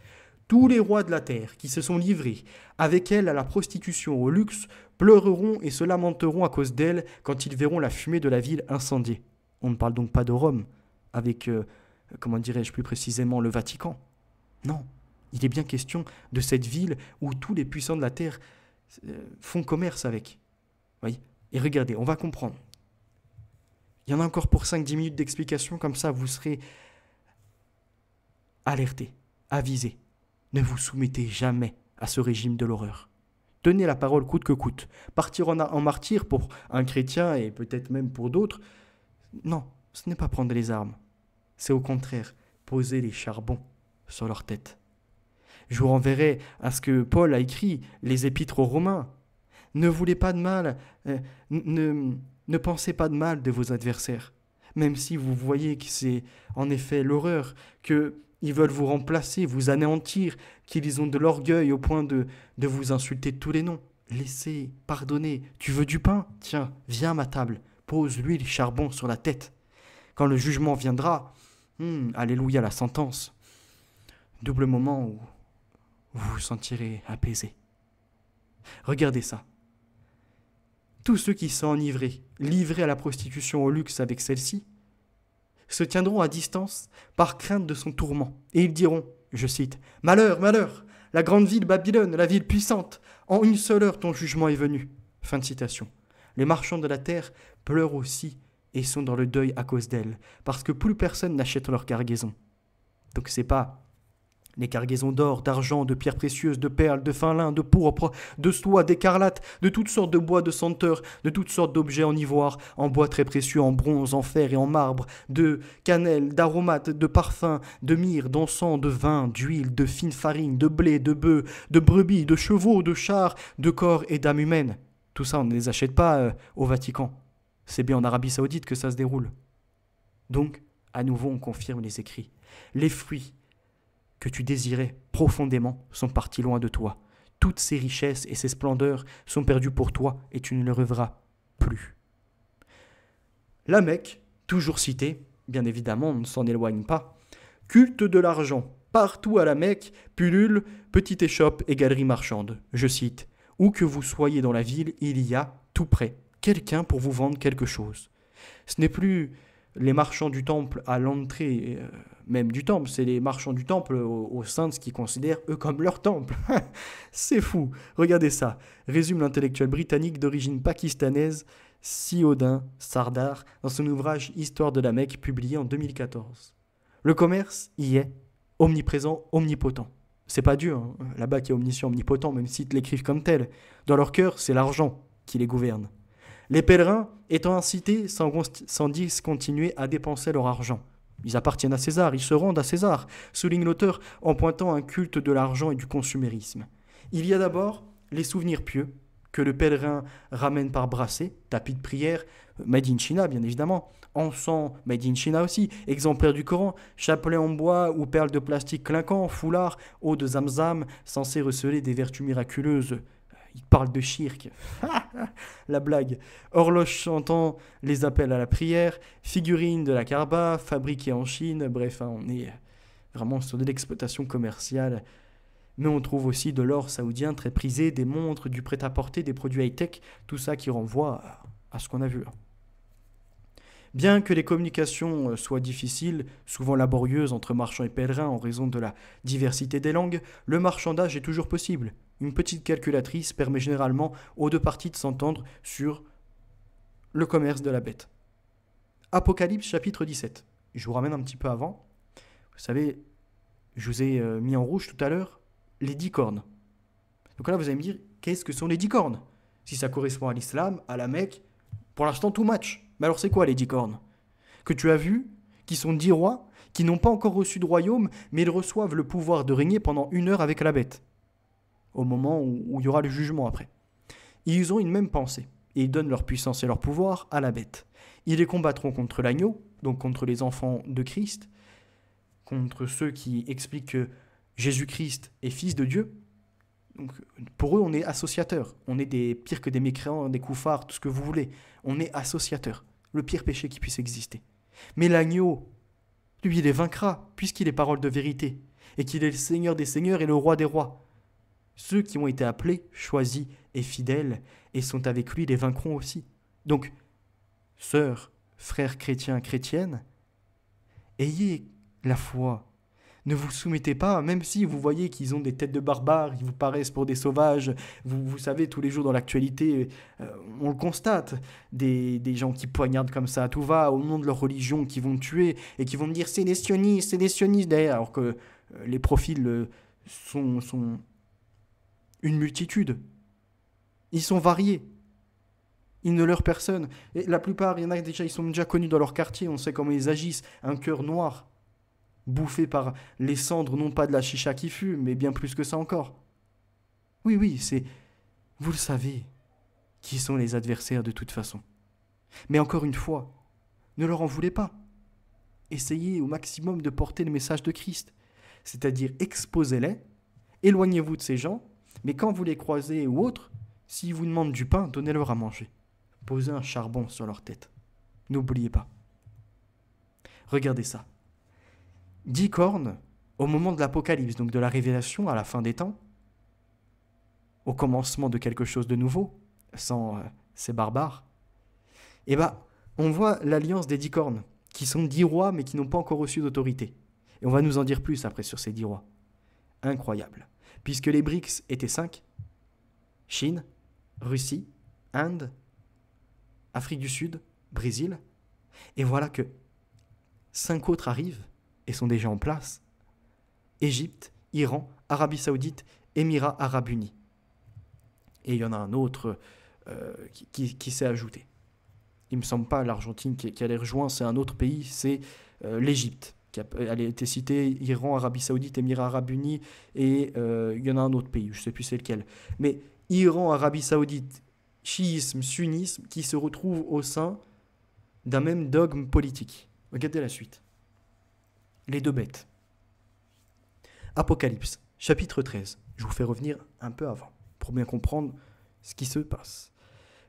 Tous les rois de la terre qui se sont livrés avec elle à la prostitution, au luxe, pleureront et se lamenteront à cause d'elle quand ils verront la fumée de la ville incendiée. On ne parle donc pas de Rome, avec, comment dirais-je plus précisément, le Vatican. Non. Il est bien question de cette ville où tous les puissants de la terre font commerce avec. Voyez. Et regardez, on va comprendre. Il y en a encore pour 5-10 minutes d'explication, comme ça vous serez alertés, avisés. Ne vous soumettez jamais à ce régime de l'horreur. Tenez la parole coûte que coûte. Partir en martyr pour un chrétien et peut-être même pour d'autres, non, ce n'est pas prendre les armes. C'est au contraire poser les charbons sur leur tête. Je vous renverrai à ce que Paul a écrit, les épîtres aux Romains. Ne voulez pas de mal, ne pensez pas de mal de vos adversaires, même si vous voyez que c'est en effet l'horreur, qu'ils veulent vous remplacer, vous anéantir, qu'ils ont de l'orgueil au point de vous insulter de tous les noms. Laissez, pardonnez, tu veux du pain? Tiens, viens à ma table, pose l'huile charbon sur la tête. Quand le jugement viendra, alléluia la sentence, double moment où vous vous sentirez apaisé. Regardez ça. Tous ceux qui sont enivrés, livrés à la prostitution au luxe avec celle-ci, se tiendront à distance par crainte de son tourment. Et ils diront, je cite, « Malheur, malheur, la grande ville Babylone, la ville puissante, en une seule heure ton jugement est venu. » Fin de citation. Les marchands de la terre pleurent aussi et sont dans le deuil à cause d'elle, parce que plus personne n'achète leur cargaison. Donc c'est pas les cargaisons d'or, d'argent, de pierres précieuses, de perles, de fin lin, de pourpre, de soie, d'écarlate, de toutes sortes de bois de senteur, de toutes sortes d'objets en ivoire, en bois très précieux, en bronze, en fer et en marbre, de cannelle, d'aromates, de parfums, de myrrhe, d'encens, de vin, d'huile, de fine farine, de blé, de bœufs, de brebis, de chevaux, de chars, de corps et d'âmes humaines. Tout ça, on ne les achète pas au Vatican. C'est bien en Arabie Saoudite que ça se déroule. Donc, à nouveau, on confirme les écrits. Les fruits que tu désirais profondément sont partis loin de toi. Toutes ces richesses et ces splendeurs sont perdues pour toi et tu ne les reverras plus. La Mecque, toujours citée, bien évidemment, on ne s'en éloigne pas. Culte de l'argent. Partout à la Mecque, pullule, petite échoppe et galerie marchande. Je cite, « Où que vous soyez dans la ville, il y a, tout près, quelqu'un pour vous vendre quelque chose. » Ce n'est plus les marchands du temple à l'entrée même du temple, c'est les marchands du temple au sein de ce qu'ils considèrent eux comme leur temple. C'est fou, regardez ça, résume l'intellectuel britannique d'origine pakistanaise Siodin Sardar dans son ouvrage Histoire de la Mecque publié en 2014. Le commerce y est omniprésent, omnipotent. C'est pas Dieu, hein, là-bas qui est omniscient, omnipotent, même s'ils te l'écrivent comme tel. Dans leur cœur, c'est l'argent qui les gouverne. Les pèlerins étant incités sans discontinuer à dépenser leur argent. Ils appartiennent à César, ils se rendent à César, souligne l'auteur en pointant un culte de l'argent et du consumérisme. Il y a d'abord les souvenirs pieux que le pèlerin ramène par brassée, tapis de prière, made in China bien évidemment, encens made in China aussi, exemplaire du Coran, chapelet en bois ou perles de plastique clinquant, foulard, eau de zamzam, censé receler des vertus miraculeuses Il parle de shirk. La blague. Horloge chantant les appels à la prière, figurines de la Kaaba, fabriquées en Chine. Bref, on est vraiment sur de l'exploitation commerciale. Mais on trouve aussi de l'or saoudien très prisé, des montres, du prêt-à-porter, des produits high-tech, tout ça qui renvoie à ce qu'on a vu. Bien que les communications soient difficiles, souvent laborieuses entre marchands et pèlerins en raison de la diversité des langues, le marchandage est toujours possible. Une petite calculatrice permet généralement aux deux parties de s'entendre sur le commerce de la bête. Apocalypse chapitre 17. Je vous ramène un petit peu avant. Vous savez, je vous ai mis en rouge tout à l'heure les 10 cornes. Donc là, vous allez me dire, qu'est-ce que sont les 10 cornes? Si ça correspond à l'islam, à la Mecque, pour l'instant, tout match. Mais alors, c'est quoi les 10 cornes? Que tu as vu, qui sont 10 rois, qui n'ont pas encore reçu de royaume, mais ils reçoivent le pouvoir de régner pendant 1 heure avec la bête, au moment où il y aura le jugement après. Ils ont une même pensée, et ils donnent leur puissance et leur pouvoir à la bête. Ils les combattront contre l'agneau, donc contre les enfants de Christ, contre ceux qui expliquent que Jésus-Christ est fils de Dieu. Donc, pour eux, on est associateurs. On est pire que des mécréants, des koufars, tout ce que vous voulez. On est associateurs. Le pire péché qui puisse exister. Mais l'agneau, lui, il les vaincra, puisqu'il est parole de vérité, et qu'il est le Seigneur des seigneurs et le roi des rois. Ceux qui ont été appelés, choisis et fidèles, et sont avec lui, les vaincront aussi. Donc, sœurs, frères chrétiens, chrétiennes, ayez la foi. Ne vous soumettez pas, même si vous voyez qu'ils ont des têtes de barbares, ils vous paraissent pour des sauvages. Vous savez, tous les jours dans l'actualité, on le constate, des gens qui poignardent comme ça à tout va, au nom de leur religion, qui vont tuer et qui vont me dire c'est des sionistes derrière, alors que les profils sont une multitude. Ils sont variés. Ils ne leurrent personne. Et la plupart, il y en a déjà, ils sont déjà connus dans leur quartier, on sait comment ils agissent. Un cœur noir, bouffé par les cendres, non pas de la chicha qui fume, mais bien plus que ça encore. Oui, c'est... Vous le savez, qui sont les adversaires de toute façon. Mais encore une fois, ne leur en voulez pas. Essayez au maximum de porter le message de Christ, c'est-à-dire exposez-les, éloignez-vous de ces gens, mais quand vous les croisez ou autres, s'ils vous demandent du pain, donnez-leur à manger. Posez un charbon sur leur tête. N'oubliez pas. Regardez ça. 10 cornes, au moment de l'Apocalypse, donc de la révélation à la fin des temps, au commencement de quelque chose de nouveau, sans ces barbares, et on voit l'alliance des 10 cornes, qui sont 10 rois, mais qui n'ont pas encore reçu d'autorité. Et on va nous en dire plus après sur ces 10 rois. Incroyable. Puisque les BRICS étaient 5, Chine, Russie, Inde, Afrique du Sud, Brésil, et voilà que 5 autres arrivent, et sont déjà en place, Égypte, Iran, Arabie Saoudite, Émirats Arabes Unis. Et il y en a un autre qui s'est ajouté. Il ne me semble pas l'Argentine qui allait rejoindre, c'est un autre pays, c'est l'Égypte. Elle a été citée, Iran, Arabie Saoudite, Émirats Arabes Unis, et il y en a un autre pays, je ne sais plus c'est lequel. Mais Iran, Arabie Saoudite, chiisme, sunnisme, qui se retrouvent au sein d'un même dogme politique. Regardez la suite. Les 2 bêtes. Apocalypse, chapitre 13. Je vous fais revenir un peu avant, pour bien comprendre ce qui se passe.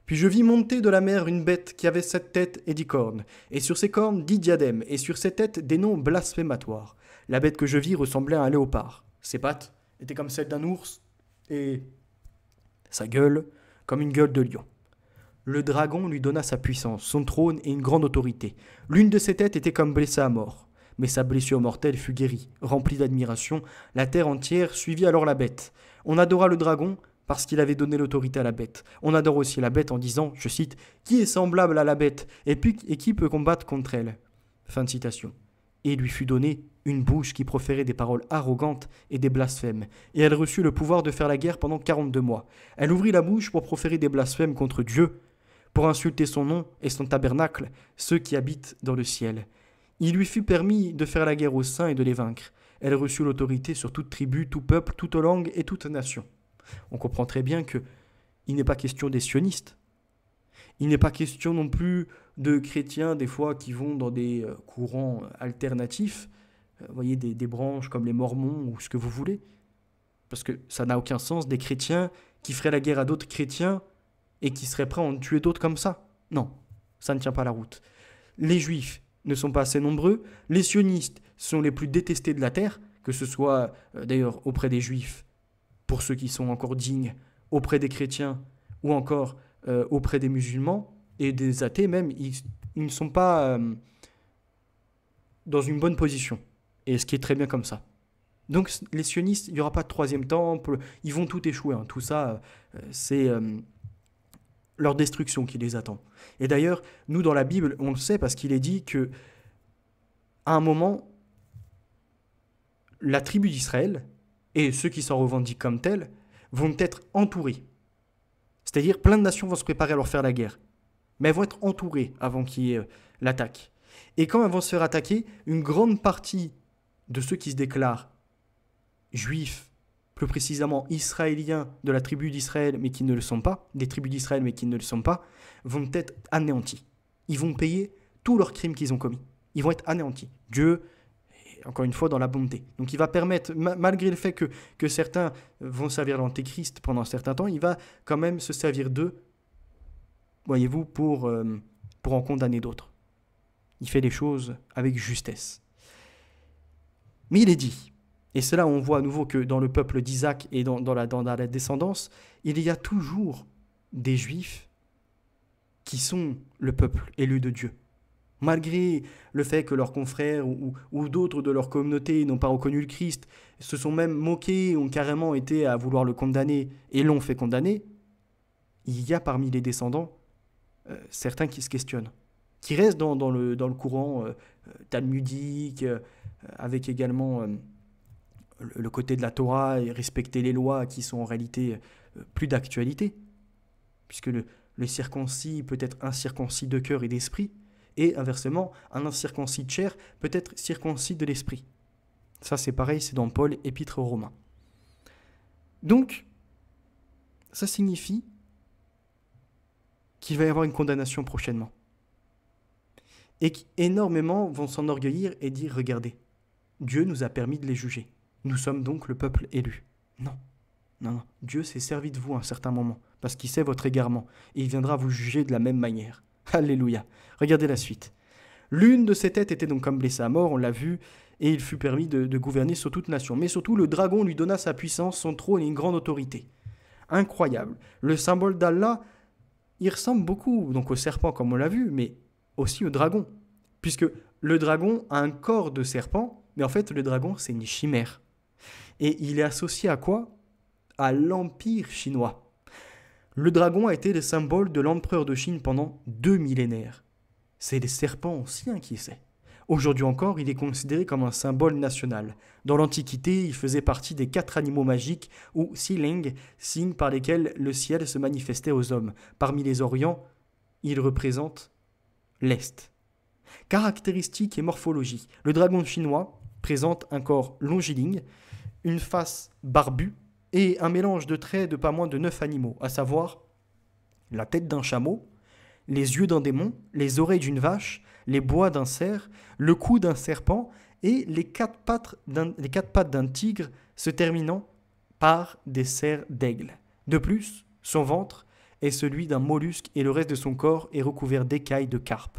Puis je vis monter de la mer une bête qui avait 7 têtes et 10 cornes, et sur ses cornes 10 diadèmes, et sur ses têtes des noms blasphématoires. La bête que je vis ressemblait à un léopard. Ses pattes étaient comme celles d'un ours, et sa gueule comme une gueule de lion. Le dragon lui donna sa puissance, son trône et une grande autorité. L'une de ses têtes était comme blessée à mort. Mais sa blessure mortelle fut guérie. Remplie d'admiration, la terre entière suivit alors la bête. On adora le dragon parce qu'il avait donné l'autorité à la bête. On adore aussi la bête en disant, je cite, « Qui est semblable à la bête et qui peut combattre contre elle ?» Fin de citation. Et il lui fut donné une bouche qui proférait des paroles arrogantes et des blasphèmes. Et elle reçut le pouvoir de faire la guerre pendant 42 mois. Elle ouvrit la bouche pour proférer des blasphèmes contre Dieu, pour insulter son nom et son tabernacle, ceux qui habitent dans le ciel. Il lui fut permis de faire la guerre aux saints et de les vaincre. Elle reçut l'autorité sur toute tribu, tout peuple, toute langue et toute nation. On comprend très bien qu'il n'est pas question des sionistes. Il n'est pas question non plus de chrétiens, des fois, qui vont dans des courants alternatifs, vous voyez, des branches comme les mormons ou ce que vous voulez. Parce que ça n'a aucun sens, des chrétiens qui ferait la guerre à d'autres chrétiens et qui serait prêt à en tuer d'autres comme ça. Non, ça ne tient pas la route. Les Juifs ne sont pas assez nombreux, les sionistes sont les plus détestés de la terre, que ce soit d'ailleurs auprès des Juifs, pour ceux qui sont encore dignes, auprès des chrétiens ou encore auprès des musulmans et des athées même, ils ne sont pas dans une bonne position. Et ce qui est très bien comme ça. Donc les sionistes, il n'y aura pas de troisième temple, ils vont tout échouer. Hein. Tout ça, c'est leur destruction qui les attend. Et d'ailleurs, nous dans la Bible, on le sait parce qu'il est dit que à un moment, la tribu d'Israël et ceux qui s'en revendiquent comme tels vont être entourés. C'est-à-dire plein de nations vont se préparer à leur faire la guerre. Mais elles vont être entourées avant qu'il y ait l'attaque. Et quand elles vont se faire attaquer, une grande partie de ceux qui se déclarent juifs, plus précisément israéliens de la tribu d'Israël, mais qui ne le sont pas, des tribus d'Israël, mais qui ne le sont pas, vont être anéantis. Ils vont payer tous leurs crimes qu'ils ont commis. Ils vont être anéantis. Dieu, encore une fois, dans la bonté. Donc il va permettre, malgré le fait que certains vont servir l'Antéchrist pendant un certain temps, il va quand même se servir d'eux, voyez-vous, pour en condamner d'autres. Il fait les choses avec justesse. Mais il est dit, et c'est là où on voit à nouveau que dans le peuple d'Isaac et dans la descendance, il y a toujours des Juifs qui sont le peuple élu de Dieu. Malgré le fait que leurs confrères ou d'autres de leur communauté n'ont pas reconnu le Christ, se sont même moqués, ont carrément été à vouloir le condamner et l'ont fait condamner, il y a parmi les descendants certains qui se questionnent, qui restent dans le courant talmudique, avec également le côté de la Torah et respecter les lois qui sont en réalité plus d'actualité, puisque le circoncis peut être incirconcis de cœur et d'esprit, et inversement, un incirconcis de chair peut être circoncis de l'esprit. Ça c'est pareil, c'est dans Paul, épître aux Romains. Donc, ça signifie qu'il va y avoir une condamnation prochainement. Et qu'énormément vont s'enorgueillir et dire « Regardez, Dieu nous a permis de les juger. Nous sommes donc le peuple élu. » Non, non, non. Dieu s'est servi de vous à un certain moment, parce qu'il sait votre égarement, et il viendra vous juger de la même manière. Alléluia. Regardez la suite. L'une de ses têtes était donc comme blessée à mort, on l'a vu, et il fut permis de gouverner sur toute nation. Mais surtout, le dragon lui donna sa puissance, son trône et une grande autorité. Incroyable. Le symbole d'Allah, il ressemble beaucoup donc au serpent, comme on l'a vu, mais aussi au dragon. Puisque le dragon a un corps de serpent, mais en fait, le dragon, c'est une chimère. Et il est associé à quoi ? À l'Empire chinois. Le dragon a été le symbole de l'empereur de Chine pendant 2 millénaires. C'est les serpents anciens qui essaient. Aujourd'hui encore, il est considéré comme un symbole national. Dans l'Antiquité, il faisait partie des 4 animaux magiques ou Siling, signes par lesquels le ciel se manifestait aux hommes. Parmi les Orients, il représente l'Est. Caractéristiques et morphologie. Le dragon chinois présente un corps longiligne, une face barbue et un mélange de traits de pas moins de 9 animaux, à savoir la tête d'un chameau, les yeux d'un démon, les oreilles d'une vache, les bois d'un cerf, le cou d'un serpent et les 4 pattes d'un tigre se terminant par des serres d'aigle. De plus, son ventre est celui d'un mollusque et le reste de son corps est recouvert d'écailles de carpe.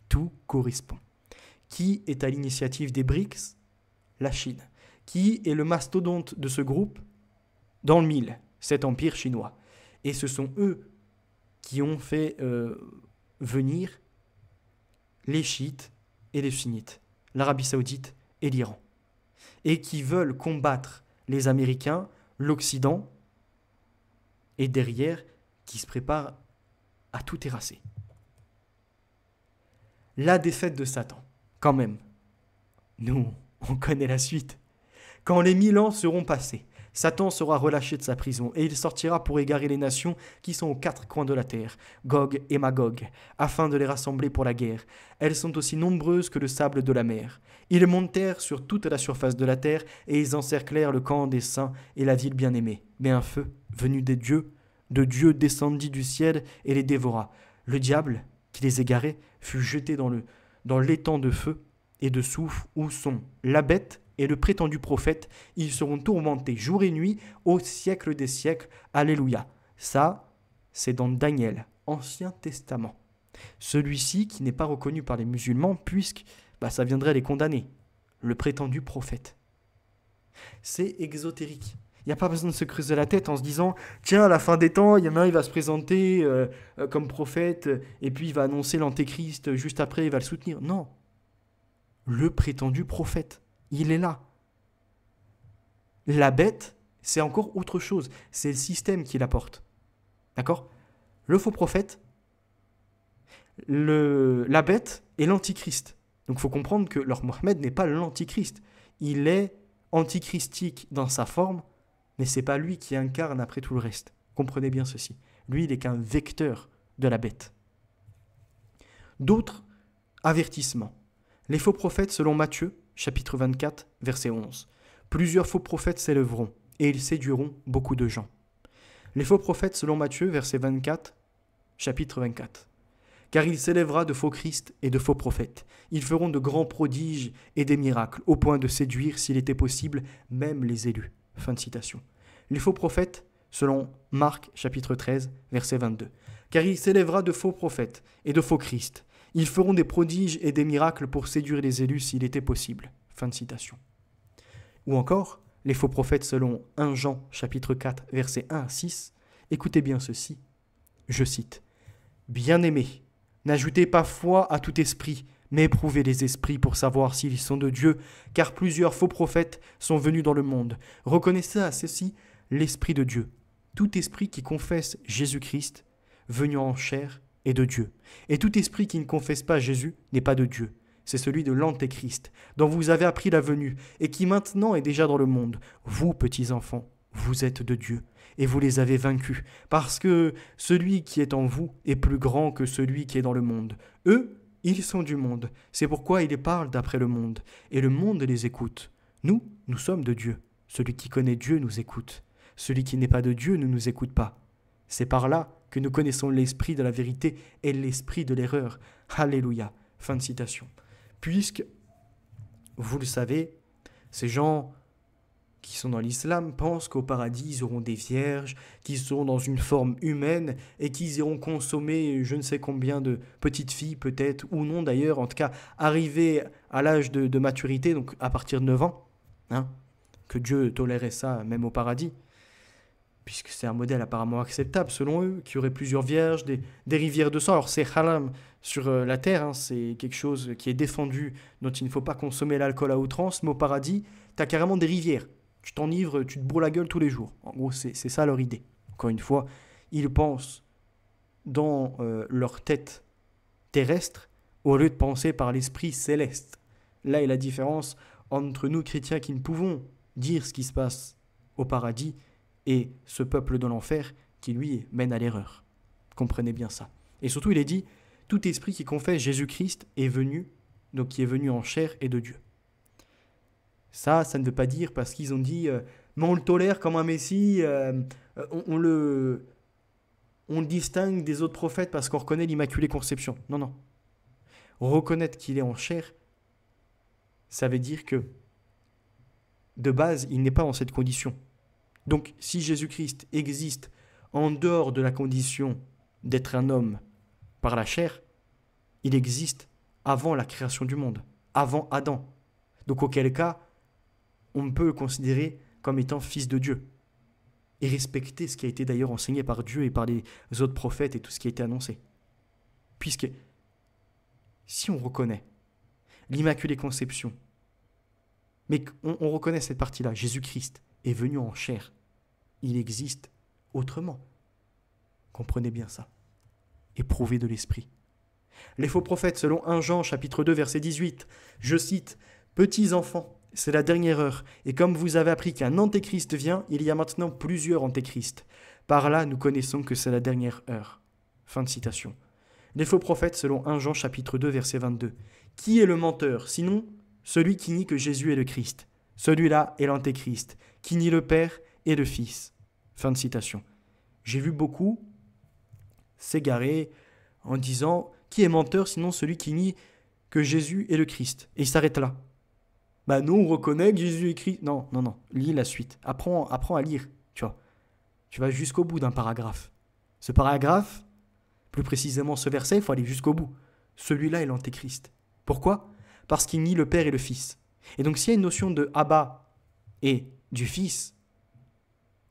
Tout correspond. Qui est à l'initiative des BRICS ? La Chine. Qui est le mastodonte de ce groupe ? Dans le mille, cet empire chinois. Et ce sont eux qui ont fait venir les chiites et les sunnites, l'Arabie saoudite et l'Iran, et qui veulent combattre les Américains, l'Occident, et derrière, qui se préparent à tout terrasser. La défaite de Satan, quand même. Nous, on connaît la suite. Quand les 1000 ans seront passés, Satan sera relâché de sa prison et il sortira pour égarer les nations qui sont aux 4 coins de la terre, Gog et Magog, afin de les rassembler pour la guerre. Elles sont aussi nombreuses que le sable de la mer. Ils montèrent sur toute la surface de la terre et ils encerclèrent le camp des saints et la ville bien-aimée. Mais un feu, venu de Dieu, descendit du ciel et les dévora. Le diable, qui les égarait, fut jeté dans l'étang de feu et de soufre où sont la bête et le prétendu prophète, ils seront tourmentés jour et nuit au siècle des siècles. Alléluia. Ça, c'est dans Daniel, Ancien Testament. Celui-ci qui n'est pas reconnu par les musulmans puisque ça viendrait les condamner. Le prétendu prophète. C'est exotérique. Il n'y a pas besoin de se creuser la tête en se disant « Tiens, à la fin des temps, il y en a un, il va se présenter comme prophète et puis il va annoncer l'antéchrist, juste après, il va le soutenir. » Non. Le prétendu prophète, il est là. La bête, c'est encore autre chose. C'est le système qui l'apporte. D'accord ? Le faux prophète, la bête est l'antichrist. Donc il faut comprendre que leur Mohammed n'est pas l'antichrist. Il est antichristique dans sa forme, mais ce n'est pas lui qui incarne après tout le reste. Comprenez bien ceci. Lui, il n'est qu'un vecteur de la bête. D'autres avertissements. Les faux prophètes selon Matthieu, chapitre 24, verset 11. Plusieurs faux prophètes s'élèveront, et ils séduiront beaucoup de gens. Les faux prophètes selon Matthieu, verset 24, chapitre 24. Car il s'élèvera de faux Christ et de faux prophètes. Ils feront de grands prodiges et des miracles, au point de séduire, s'il était possible, même les élus. Fin de citation. Les faux prophètes, selon Marc, chapitre 13, verset 22. Car il s'élèvera de faux prophètes et de faux Christ. Ils feront des prodiges et des miracles pour séduire les élus, s'il était possible. Fin de citation. Ou encore, les faux prophètes, selon 1 Jean, chapitre 4, verset 1 à 6. Écoutez bien ceci. Je cite. « Bien-aimés, n'ajoutez pas foi à tout esprit, mais éprouvez les esprits pour savoir s'ils sont de Dieu, car plusieurs faux prophètes sont venus dans le monde. Reconnaissez à ceci l'Esprit de Dieu. Tout esprit qui confesse Jésus-Christ, venu en chair, est de Dieu. Et tout esprit qui ne confesse pas Jésus n'est pas de Dieu. C'est celui de l'Antéchrist, dont vous avez appris la venue, et qui maintenant est déjà dans le monde. Vous, petits enfants, vous êtes de Dieu, et vous les avez vaincus, parce que celui qui est en vous est plus grand que celui qui est dans le monde. Eux, ils sont du monde, c'est pourquoi ils parlent d'après le monde, et le monde les écoute. Nous, nous sommes de Dieu. Celui qui connaît Dieu nous écoute. Celui qui n'est pas de Dieu ne nous écoute pas. C'est par là que nous connaissons l'esprit de la vérité et l'esprit de l'erreur. Alléluia. Fin de citation. Puisque, vous le savez, ces gens qui sont dans l'islam pensent qu'au paradis, ils auront des vierges, qu'ils seront dans une forme humaine et qu'ils iront consommer je ne sais combien de petites filles peut-être, ou non d'ailleurs, en tout cas, arriver à l'âge de maturité, donc à partir de 9 ans, que Dieu tolérait ça même au paradis, puisque c'est un modèle apparemment acceptable selon eux, qu'il y aurait plusieurs vierges, des rivières de sang. Alors c'est haram sur la terre, c'est quelque chose qui est défendu, dont il ne faut pas consommer l'alcool à outrance, mais au paradis, tu as carrément des rivières. Tu t'enivres, tu te bourres la gueule tous les jours. En gros, c'est ça leur idée. Encore une fois, ils pensent dans leur tête terrestre au lieu de penser par l'esprit céleste. Là est la différence entre nous, chrétiens, qui ne pouvons dire ce qui se passe au paradis et ce peuple de l'enfer qui, lui, mène à l'erreur. Comprenez bien ça. Et surtout, il est dit, tout esprit qui confesse Jésus-Christ est venu, donc qui est venu en chair et de Dieu. Ça ne veut pas dire parce qu'ils ont dit mais on le tolère comme un messie, on le distingue des autres prophètes parce qu'on reconnaît l'Immaculée Conception. Non, non. Reconnaître qu'il est en chair, ça veut dire que de base, il n'est pas dans cette condition. Donc, si Jésus-Christ existe en dehors de la condition d'être un homme par la chair, il existe avant la création du monde, avant Adam. Donc, auquel cas, on peut le considérer comme étant fils de Dieu et respecter ce qui a été d'ailleurs enseigné par Dieu et par les autres prophètes et tout ce qui a été annoncé. Puisque si on reconnaît l'Immaculée Conception, mais qu'on reconnaît cette partie-là, Jésus-Christ est venu en chair, il existe autrement. Comprenez bien ça. Éprouvez de l'esprit. Les faux prophètes, selon 1 Jean, chapitre 2, verset 18, je cite, « Petits enfants, c'est la dernière heure, et comme vous avez appris qu'un antéchrist vient, il y a maintenant plusieurs antéchrists. Par là, nous connaissons que c'est la dernière heure. » Fin de citation. Les faux prophètes, selon 1 Jean, chapitre 2, verset 22. « Qui est le menteur, sinon celui qui nie que Jésus est le Christ? Celui-là est l'antéchrist, qui nie le Père et le Fils. » Fin de citation. J'ai vu beaucoup s'égarer en disant « Qui est menteur, sinon celui qui nie que Jésus est le Christ ?» Et il s'arrête là. Bah non, on reconnaît que Jésus est Christ. Non, non, non, lis la suite. Apprends à lire, tu vois. Tu vas jusqu'au bout d'un paragraphe. Ce paragraphe, plus précisément ce verset, il faut aller jusqu'au bout. Celui-là est l'antéchrist. Pourquoi ? Parce qu'il nie le Père et le Fils. Et donc s'il y a une notion de Abba et du Fils,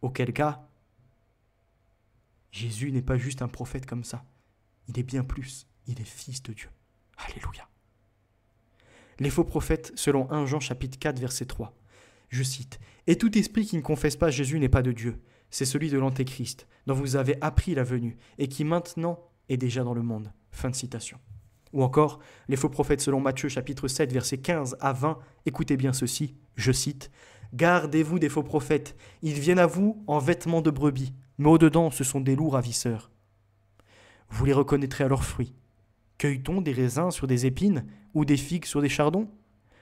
auquel cas, Jésus n'est pas juste un prophète comme ça. Il est bien plus. Il est Fils de Dieu. Alléluia. Les faux prophètes, selon 1 Jean chapitre 4, verset 3. Je cite, « Et tout esprit qui ne confesse pas Jésus n'est pas de Dieu. C'est celui de l'Antéchrist, dont vous avez appris la venue, et qui maintenant est déjà dans le monde. » Fin de citation. Ou encore, les faux prophètes selon Matthieu chapitre 7, versets 15 à 20. Écoutez bien ceci, je cite, « Gardez-vous des faux prophètes. Ils viennent à vous en vêtements de brebis, mais au-dedans ce sont des loups ravisseurs. Vous les reconnaîtrez à leurs fruits. Cueille-t-on des raisins sur des épines ou des figues sur des chardons ?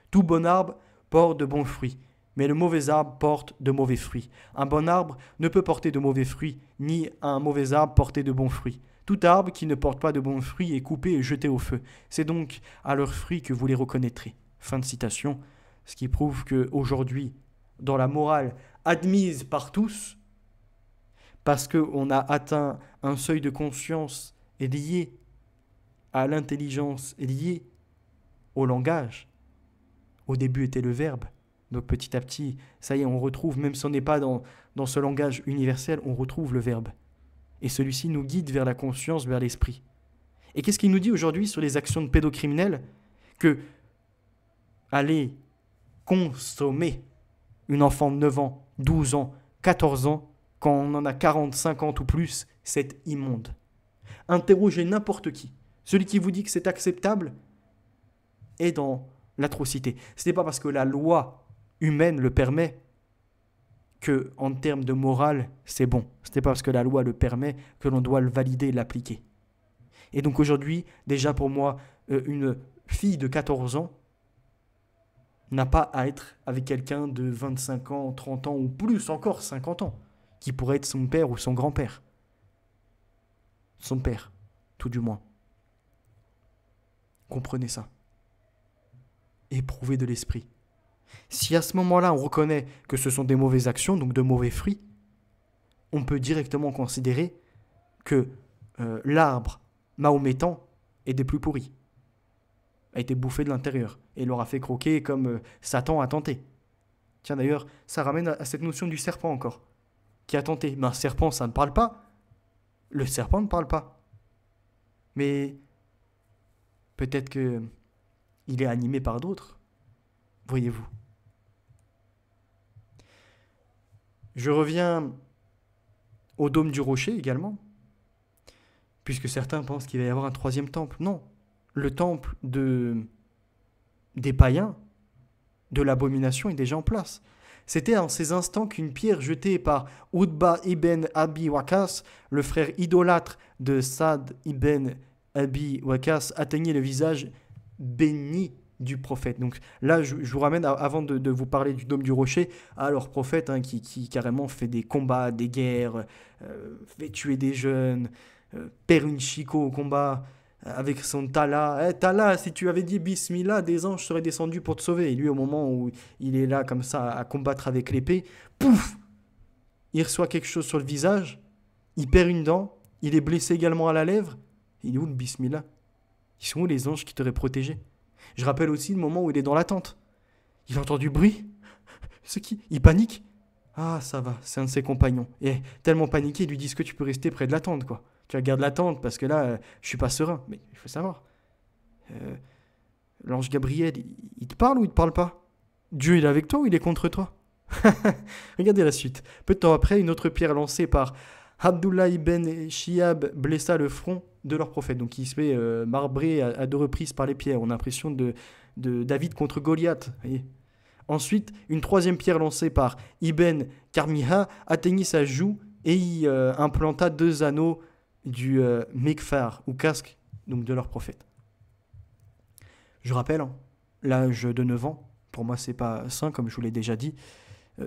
Tout bon arbre porte de bons fruits, mais le mauvais arbre porte de mauvais fruits. Un bon arbre ne peut porter de mauvais fruits, ni un mauvais arbre porter de bons fruits. Tout arbre qui ne porte pas de bons fruits est coupé et jeté au feu. C'est donc à leurs fruits que vous les reconnaîtrez. » Fin de citation. Ce qui prouve qu'aujourd'hui, dans la morale admise par tous, parce qu'on a atteint un seuil de conscience lié à l'intelligence, lié au langage. Au début était le verbe. Donc petit à petit, ça y est, on retrouve, même si on n'est pas dans ce langage universel, on retrouve le verbe. Et celui-ci nous guide vers la conscience, vers l'esprit. Et qu'est-ce qu'il nous dit aujourd'hui sur les actions de pédocriminels ? Que aller consommer une enfant de 9 ans, 12 ans, 14 ans, quand on en a 40, 50 ou plus, c'est immonde. Interrogez n'importe qui. Celui qui vous dit que c'est acceptable est dans l'atrocité. Ce n'est pas parce que la loi humaine le permet que, en termes de morale, c'est bon. Ce n'est pas parce que la loi le permet que l'on doit le valider et l'appliquer. Et donc aujourd'hui, déjà pour moi, une fille de 14 ans n'a pas à être avec quelqu'un de 25 ans, 30 ans ou plus encore 50 ans, qui pourrait être son père ou son grand-père. Son père, tout du moins. Comprenez ça. Éprouvez de l'esprit. Si à ce moment-là, on reconnaît que ce sont des mauvaises actions, donc de mauvais fruits, on peut directement considérer que l'arbre mahométan est des plus pourris, a été bouffé de l'intérieur et l'aura fait croquer comme Satan a tenté. Tiens, d'ailleurs, ça ramène à cette notion du serpent encore, qui a tenté. Mais un serpent, ça ne parle pas. Le serpent ne parle pas. Mais peut-être qu'il est animé par d'autres. Voyez-vous. Je reviens au dôme du rocher également, puisque certains pensent qu'il va y avoir un troisième temple. Non, le temple des païens, de l'abomination est déjà en place. C'était en ces instants qu'une pierre jetée par Utba ibn Abi Waqqas, le frère idolâtre de Saad ibn Abi Waqqas, atteignait le visage béni du prophète. Donc là, je vous ramène, avant de vous parler du dôme du rocher, à leur prophète qui carrément fait des combats, des guerres, fait tuer des jeunes, perd une chico au combat avec son Tala. Tala, si tu avais dit Bismillah, des anges seraient descendus pour te sauver. Et lui, au moment où il est là comme ça à combattre avec l'épée, pouf, il reçoit quelque chose sur le visage, il perd une dent, il est blessé également à la lèvre. Il est où le Bismillah ? Ils sont où les anges qui t'auraient protégé ? Je rappelle aussi le moment où il est dans la tente. Il entend du bruit. C'est qui ? Il panique. Ah, ça va, c'est un de ses compagnons. Et tellement paniqué, ils lui disent que tu peux rester près de la tente, quoi. Tu regardes la tente parce que là, je suis pas serein. Mais il faut savoir. L'ange Gabriel, il te parle ou il te parle pas ? Dieu, il est avec toi ou il est contre toi ? Regardez la suite. Peu de temps après, une autre pierre lancée par Abdullah ibn Shihab blessa le front de leur prophète. Donc il se fait marbrer à 2 reprises par les pierres. On a l'impression de David contre Goliath. Voyez. Ensuite, une 3e pierre lancée par Ibn Karmiha atteignit sa joue et y implanta 2 anneaux du mikfar ou casque donc de leur prophète. Je rappelle, l'âge de 9 ans, pour moi c'est pas sain comme je vous l'ai déjà dit,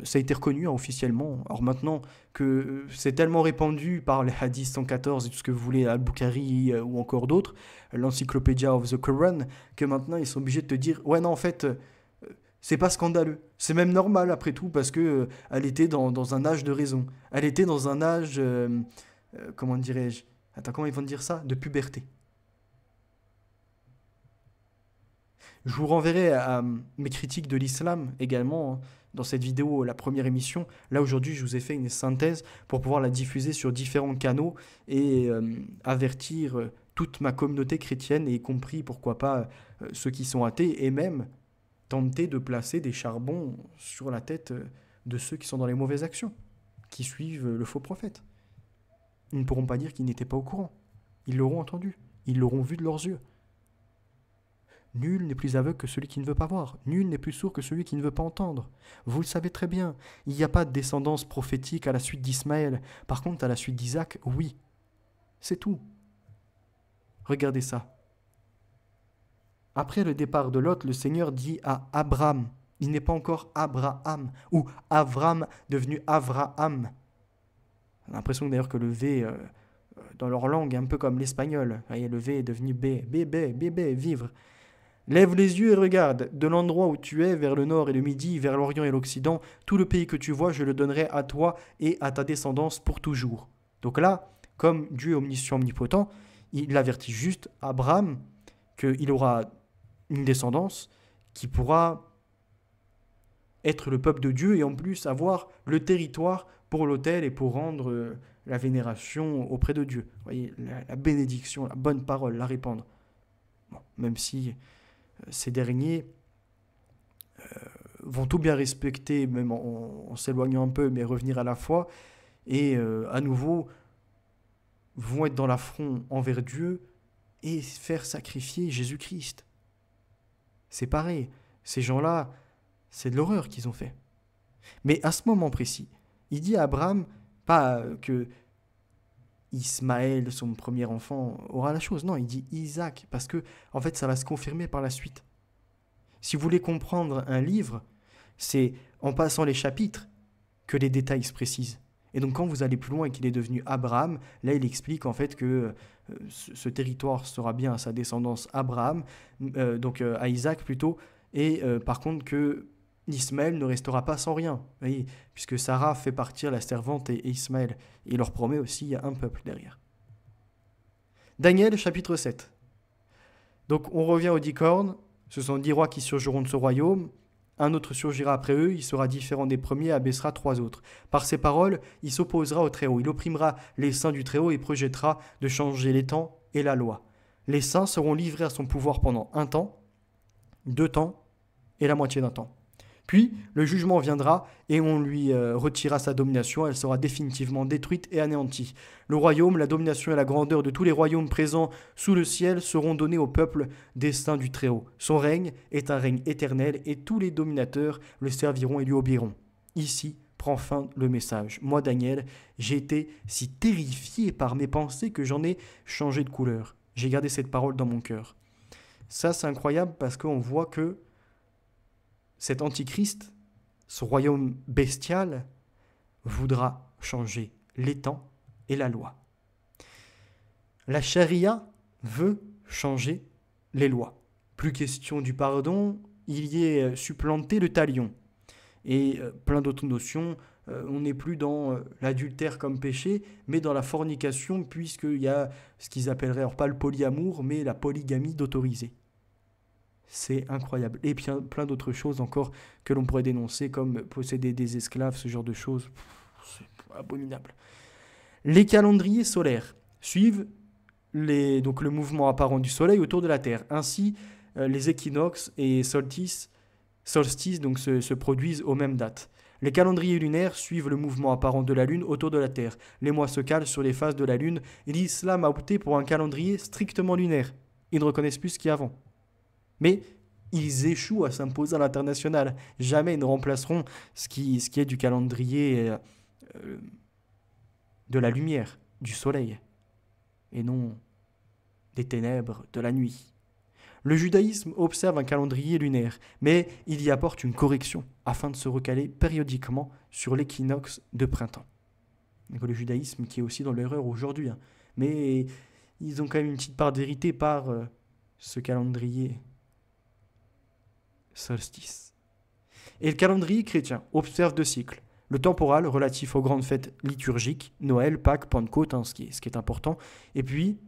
ça a été reconnu officiellement. Alors maintenant que c'est tellement répandu par les hadiths 114 et tout ce que vous voulez, Al-Bukhari ou encore d'autres, l'Encyclopedia of the Quran, que maintenant ils sont obligés de te dire « Ouais non en fait, C'est pas scandaleux. C'est même normal après tout parce que elle était dans un âge de raison. Elle était dans un âge, comment dirais-je? Attends, comment ils vont dire ça? De puberté. Je vous renverrai à mes critiques de l'islam également hein, dans cette vidéo, la première émission. Là aujourd'hui, je vous ai fait une synthèse pour pouvoir la diffuser sur différents canaux et avertir toute ma communauté chrétienne, et y compris, pourquoi pas, ceux qui sont athées, et même tenter de placer des charbons sur la tête de ceux qui sont dans les mauvaises actions, qui suivent le faux prophète. Ils ne pourront pas dire qu'ils n'étaient pas au courant. Ils l'auront entendu. Ils l'auront vu de leurs yeux. Nul n'est plus aveugle que celui qui ne veut pas voir. Nul n'est plus sourd que celui qui ne veut pas entendre. Vous le savez très bien, il n'y a pas de descendance prophétique à la suite d'Ismaël. Par contre, à la suite d'Isaac, oui. C'est tout. Regardez ça. Après le départ de Lot, le Seigneur dit à Abraham, il n'est pas encore Abraham, ou Avram devenu Avraham. On a l'impression d'ailleurs que le V, dans leur langue, est un peu comme l'espagnol. Vous voyez, le V est devenu B, bébé, bébé, vivre. Lève les yeux et regarde, de l'endroit où tu es, vers le nord et le midi, vers l'orient et l'occident, tout le pays que tu vois, je le donnerai à toi et à ta descendance pour toujours. Donc là, comme Dieu est omniscient, omnipotent, il avertit juste Abraham qu'il aura une descendance qui pourra être le peuple de Dieu et en plus avoir le territoire pour l'autel et pour rendre la vénération auprès de Dieu. Vous voyez, la bénédiction, la bonne parole, la répandre. Bon, même si ces derniers vont tout bien respecter, même en s'éloignant un peu, mais revenir à la foi, et à nouveau vont être dans l'affront envers Dieu et faire sacrifier Jésus-Christ. C'est pareil, ces gens-là, c'est de l'horreur qu'ils ont fait. Mais à ce moment précis, il dit à Abraham, pas que Ismaël, son premier enfant, aura la chose. Non, il dit Isaac, parce que en fait, ça va se confirmer par la suite. Si vous voulez comprendre un livre, c'est en passant les chapitres que les détails se précisent. Et donc quand vous allez plus loin et qu'il est devenu Abraham, là il explique en fait que ce territoire sera bien à sa descendance Abraham, donc à Isaac plutôt, et par contre que Ismaël ne restera pas sans rien, voyez, puisque Sarah fait partir la servante et Ismaël. Et il leur promet aussi un peuple derrière. Daniel chapitre 7. Donc on revient aux 10 cornes, ce sont 10 rois qui surgiront de ce royaume, un autre surgira après eux, il sera différent des premiers et abaissera 3 autres. Par ses paroles, il s'opposera au Très-Haut, il opprimera les saints du Très-Haut et projettera de changer les temps et la loi. Les saints seront livrés à son pouvoir pendant 1 temps, 2 temps et la moitié d'un temps. Puis le jugement viendra et on lui retirera sa domination, elle sera définitivement détruite et anéantie. Le royaume, la domination et la grandeur de tous les royaumes présents sous le ciel seront donnés au peuple des saints du Très-Haut. Son règne est un règne éternel et tous les dominateurs le serviront et lui obéiront. Ici prend fin le message. Moi, Daniel, j'ai été si terrifié par mes pensées que j'en ai changé de couleur. J'ai gardé cette parole dans mon cœur. Ça, c'est incroyable parce qu'on voit que cet antichrist, ce royaume bestial, voudra changer les temps et la loi. La charia veut changer les lois. Plus question du pardon, il y est supplanté le talion. Et plein d'autres notions, on n'est plus dans l'adultère comme péché, mais dans la fornication, puisqu'il y a ce qu'ils appelleraient, alors pas le polyamour, mais la polygamie d'autorisé. C'est incroyable. Et puis plein d'autres choses encore que l'on pourrait dénoncer, comme posséder des esclaves, ce genre de choses. C'est abominable. Les calendriers solaires suivent donc le mouvement apparent du Soleil autour de la Terre. Ainsi, les équinoxes et solstices donc, se produisent aux mêmes dates. Les calendriers lunaires suivent le mouvement apparent de la Lune autour de la Terre. Les mois se calent sur les phases de la Lune. L'islam a opté pour un calendrier strictement lunaire. Ils ne reconnaissent plus ce qu'il y a avant. Mais ils échouent à s'imposer à l'international. Jamais ils ne remplaceront ce qui est du calendrier de la lumière, du soleil, et non des ténèbres de la nuit. Le judaïsme observe un calendrier lunaire, mais il y apporte une correction afin de se recaler périodiquement sur l'équinoxe de printemps. Donc le judaïsme qui est aussi dans l'erreur aujourd'hui, hein. Mais ils ont quand même une petite part de vérité par ce calendrier solstice. Et le calendrier chrétien observe 2 cycles. Le temporal relatif aux grandes fêtes liturgiques, Noël, Pâques, Pentecôte, ce qui est important. Et puis,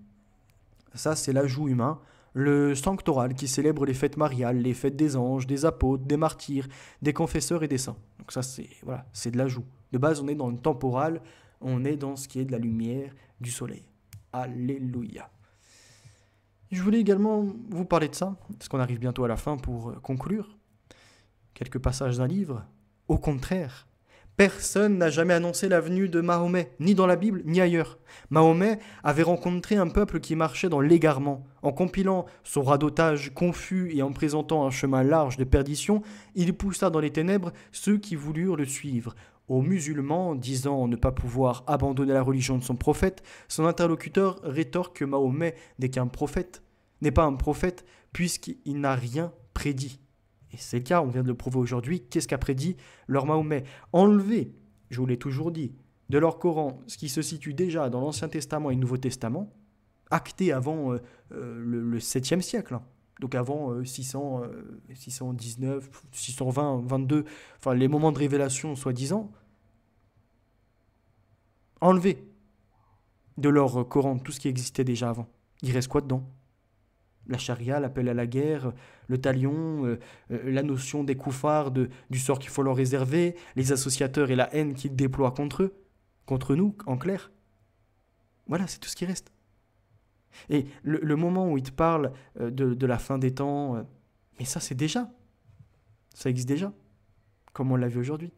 ça c'est l'ajout humain, le sanctoral qui célèbre les fêtes mariales, les fêtes des anges, des apôtres, des martyrs, des confesseurs et des saints. Donc ça c'est de l'ajout. De base on est dans le temporal, on est dans ce qui est de la lumière du soleil. Alléluia. Je voulais également vous parler de ça, parce qu'on arrive bientôt à la fin pour conclure. Quelques passages d'un livre. Au contraire, personne n'a jamais annoncé la venue de Mahomet, ni dans la Bible, ni ailleurs. Mahomet avait rencontré un peuple qui marchait dans l'égarement. En compilant son radotage confus et en présentant un chemin large de perdition, il poussa dans les ténèbres ceux qui voulurent le suivre. Aux musulmans, disant ne pas pouvoir abandonner la religion de son prophète, son interlocuteur rétorque que Mahomet n'est pas un prophète, puisqu'il n'a rien prédit. Et c'est le cas, on vient de le prouver aujourd'hui. Qu'est-ce qu'a prédit leur Mahomet? Enlever, je vous l'ai toujours dit, de leur Coran, ce qui se situe déjà dans l'Ancien Testament et le Nouveau Testament, acté avant le 7e siècle, hein. Donc avant 619, 620, 22, enfin les moments de révélation soi-disant, enlever de leur Coran tout ce qui existait déjà avant. Il reste quoi dedans? La charia, l'appel à la guerre, le talion, la notion des koufars, du sort qu'il faut leur réserver, les associateurs et la haine qu'ils déploient contre eux, contre nous, en clair. Voilà, c'est tout ce qui reste. Et le moment où il te parle de la fin des temps, mais ça c'est déjà. Ça existe déjà, comme on l'a vu aujourd'hui.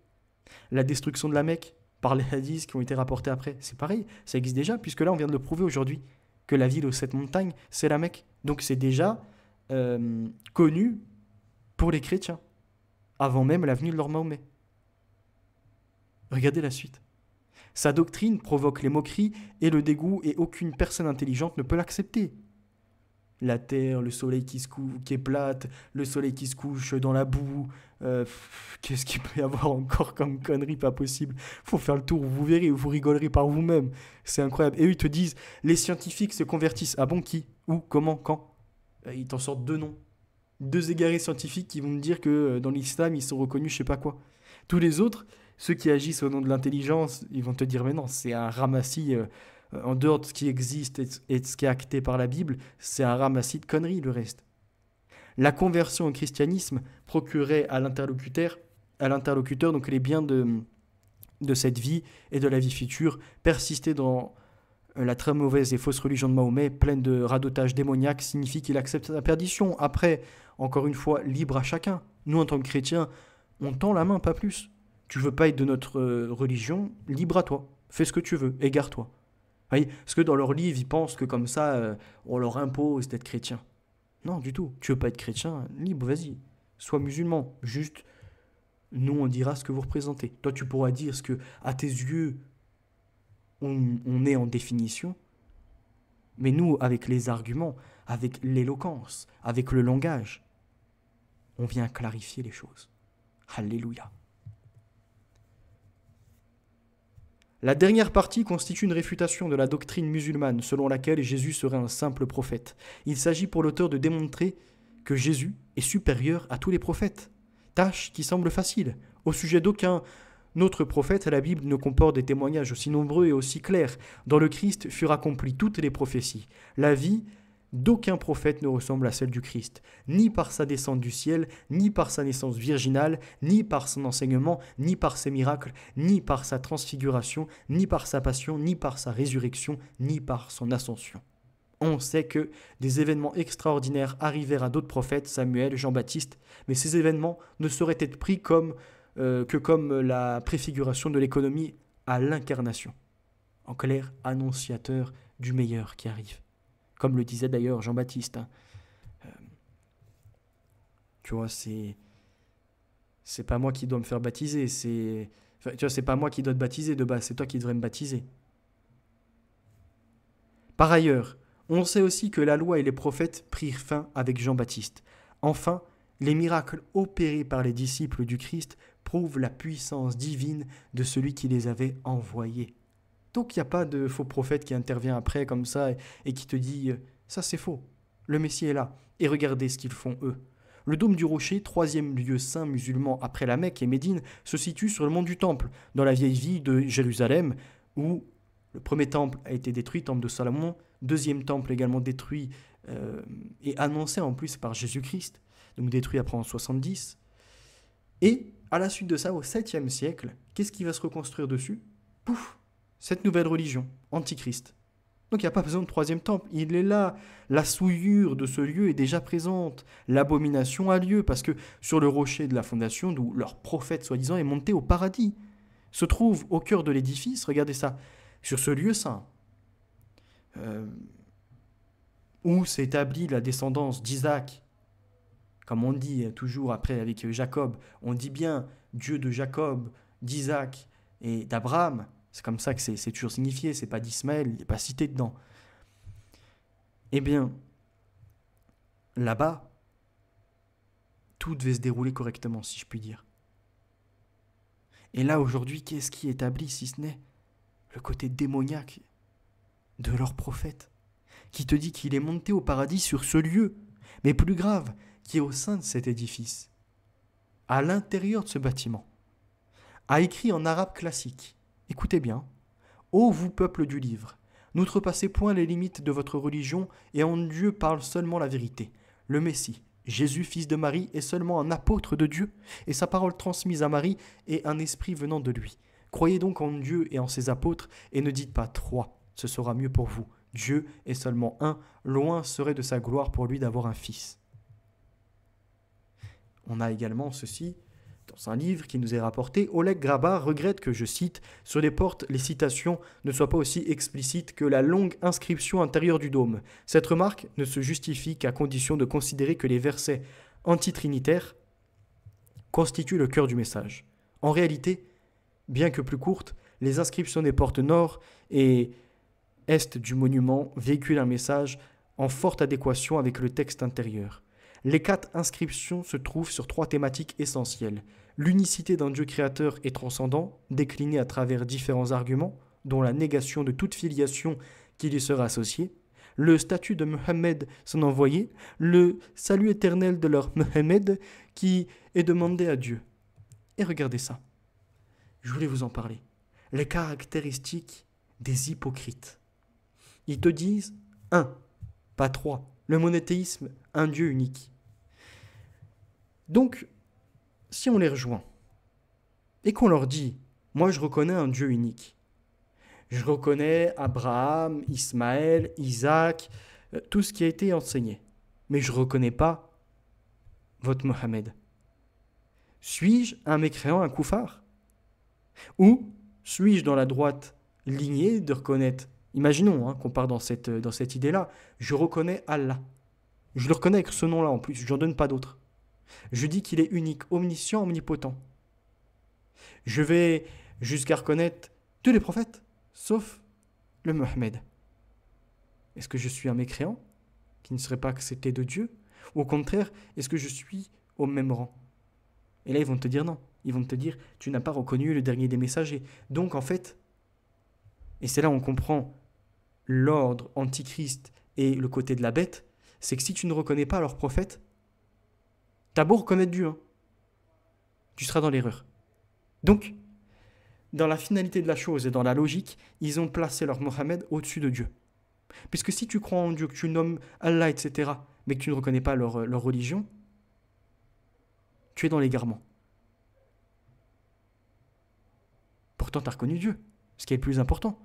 La destruction de la Mecque par les hadiths qui ont été rapportés après, c'est pareil, ça existe déjà, puisque là on vient de le prouver aujourd'hui, que la ville aux 7 montagnes, c'est la Mecque. Donc c'est déjà connu pour les chrétiens, avant même la venue de leur Mahomet. Regardez la suite. Sa doctrine provoque les moqueries et le dégoût et aucune personne intelligente ne peut l'accepter. La terre, le soleil qui est plate, le soleil qui se couche dans la boue, qu'est-ce qu'il peut y avoir encore comme connerie pas possible? Faut faire le tour, vous verrez, vous rigolerez par vous-même. C'est incroyable. Et eux, ils te disent, les scientifiques se convertissent. Ah bon, qui? Où? Comment? Quand? Ils t'en sortent 2 noms. 2 égarés scientifiques qui vont me dire que dans l'islam, ils sont reconnus je sais pas quoi. Tous les autres, ceux qui agissent au nom de l'intelligence, ils vont te dire, mais non, c'est un ramassis, en dehors de ce qui existe et de ce qui est acté par la Bible, c'est un ramassis de conneries, le reste. La conversion au christianisme procurait à l'interlocuteur donc les biens de cette vie et de la vie future, persister dans la très mauvaise et fausse religion de Mahomet, pleine de radotage démoniaque, signifie qu'il accepte sa perdition. Après, encore une fois, libre à chacun. Nous, en tant que chrétiens, on tend la main, pas plus. Tu veux pas être de notre religion, libre à toi. Fais ce que tu veux, égare-toi. Voyez, parce que dans leur livre, ils pensent que comme ça, on leur impose d'être chrétien. Non, du tout. Tu veux pas être chrétien, libre, vas-y. Sois musulman. Juste, nous, on dira ce que vous représentez. Toi, tu pourras dire ce que, à tes yeux, on est en définition. Mais nous, avec les arguments, avec l'éloquence, avec le langage, on vient clarifier les choses. Alléluia. La dernière partie constitue une réfutation de la doctrine musulmane selon laquelle Jésus serait un simple prophète. Il s'agit pour l'auteur de démontrer que Jésus est supérieur à tous les prophètes. Tâche qui semble facile. Au sujet d'aucun autre prophète, la Bible ne comporte des témoignages aussi nombreux et aussi clairs. Dans le Christ furent accomplies toutes les prophéties. La vie d'aucun prophète ne ressemble à celle du Christ, ni par sa descente du ciel, ni par sa naissance virginale, ni par son enseignement, ni par ses miracles, ni par sa transfiguration, ni par sa passion, ni par sa résurrection, ni par son ascension. On sait que des événements extraordinaires arrivèrent à d'autres prophètes, Samuel, Jean-Baptiste, mais ces événements ne sauraient être pris comme la préfiguration de l'économie à l'incarnation. En clair, annonciateur du meilleur qui arrive. Comme le disait d'ailleurs Jean-Baptiste. Tu vois, c'est pas moi qui dois me faire baptiser. Tu vois, c'est pas moi qui dois te baptiser de base, c'est toi qui devrais me baptiser. Par ailleurs, on sait aussi que la loi et les prophètes prirent fin avec Jean-Baptiste. Enfin, les miracles opérés par les disciples du Christ prouvent la puissance divine de celui qui les avait envoyés. Donc il n'y a pas de faux prophète qui intervient après comme ça et qui te dit « ça c'est faux, le Messie est là, et regardez ce qu'ils font eux ». Le dôme du Rocher, troisième lieu saint musulman après la Mecque et Médine, se situe sur le mont du Temple, dans la vieille ville de Jérusalem, où le premier temple a été détruit, temple de Salomon, deuxième temple également détruit et annoncé en plus par Jésus-Christ, donc détruit après en 70. Et à la suite de ça, au 7e siècle, qu'est-ce qui va se reconstruire dessus? Pouf, cette nouvelle religion, Antichrist. Donc il n'y a pas besoin de troisième temple, il est là. La souillure de ce lieu est déjà présente. L'abomination a lieu parce que sur le rocher de la fondation, d'où leur prophète soi-disant est monté au paradis, se trouve au cœur de l'édifice, regardez ça, sur ce lieu saint, où s'est établie la descendance d'Isaac, comme on dit toujours après avec Jacob, on dit bien Dieu de Jacob, d'Isaac et d'Abraham. C'est comme ça que c'est toujours signifié, c'est pas d'Ismaël, il n'est pas cité dedans. Eh bien, là-bas, tout devait se dérouler correctement, si je puis dire. Et là, aujourd'hui, qu'est-ce qui établit, si ce n'est le côté démoniaque de leur prophète, qui te dit qu'il est monté au paradis sur ce lieu, mais plus grave, qui est au sein de cet édifice, à l'intérieur de ce bâtiment, a écrit en arabe classique. Écoutez bien. Ô vous peuple du livre, n'outrepassez point les limites de votre religion et en Dieu parle seulement la vérité. Le Messie, Jésus, fils de Marie, est seulement un apôtre de Dieu et sa parole transmise à Marie est un esprit venant de lui. Croyez donc en Dieu et en ses apôtres et ne dites pas trois, ce sera mieux pour vous. Dieu est seulement un, loin serait de sa gloire pour lui d'avoir un fils. On a également ceci. Dans un livre qui nous est rapporté, Oleg Graba regrette que, je cite, « Sur les portes, les citations ne soient pas aussi explicites que la longue inscription intérieure du dôme. Cette remarque ne se justifie qu'à condition de considérer que les versets antitrinitaires constituent le cœur du message. En réalité, bien que plus courtes, les inscriptions des portes nord et est du monument véhiculent un message en forte adéquation avec le texte intérieur. Les 4 inscriptions se trouvent sur 3 thématiques essentielles. L'unicité d'un Dieu créateur et transcendant, déclinée à travers différents arguments, dont la négation de toute filiation qui lui sera associée, le statut de Mohammed, son envoyé, le salut éternel de leur Mohammed qui est demandé à Dieu. Et regardez ça. Je voulais vous en parler. Les caractéristiques des hypocrites. Ils te disent 1, pas 3. Le monothéisme, un Dieu unique. Donc, si on les rejoint et qu'on leur dit « Moi, je reconnais un Dieu unique. Je reconnais Abraham, Ismaël, Isaac, tout ce qui a été enseigné. Mais je ne reconnais pas votre Mohammed. Suis-je un mécréant, un koufar? Ou suis-je dans la droite lignée de reconnaître, imaginons qu'on part dans cette idée-là, je reconnais Allah. Je le reconnais avec ce nom-là en plus, je n'en donne pas d'autre. Je dis qu'il est unique, omniscient, omnipotent. Je vais jusqu'à reconnaître tous les prophètes, sauf le Mohammed. Est-ce que je suis un mécréant qui ne serait pas accepté de Dieu? Ou au contraire, est-ce que je suis au même rang? Et là, ils vont te dire non. Ils vont te dire, tu n'as pas reconnu le dernier des messagers. Donc, en fait, et c'est là où on comprend l'ordre antichrist et le côté de la bête, c'est que si tu ne reconnais pas leur prophète, t'as beau reconnaître Dieu, tu seras dans l'erreur. Donc, dans la finalité de la chose et dans la logique, ils ont placé leur Mohammed au-dessus de Dieu. Puisque si tu crois en Dieu, que tu nommes Allah, etc., mais que tu ne reconnais pas leur religion, tu es dans l'égarement. Pourtant, tu as reconnu Dieu, ce qui est le plus important.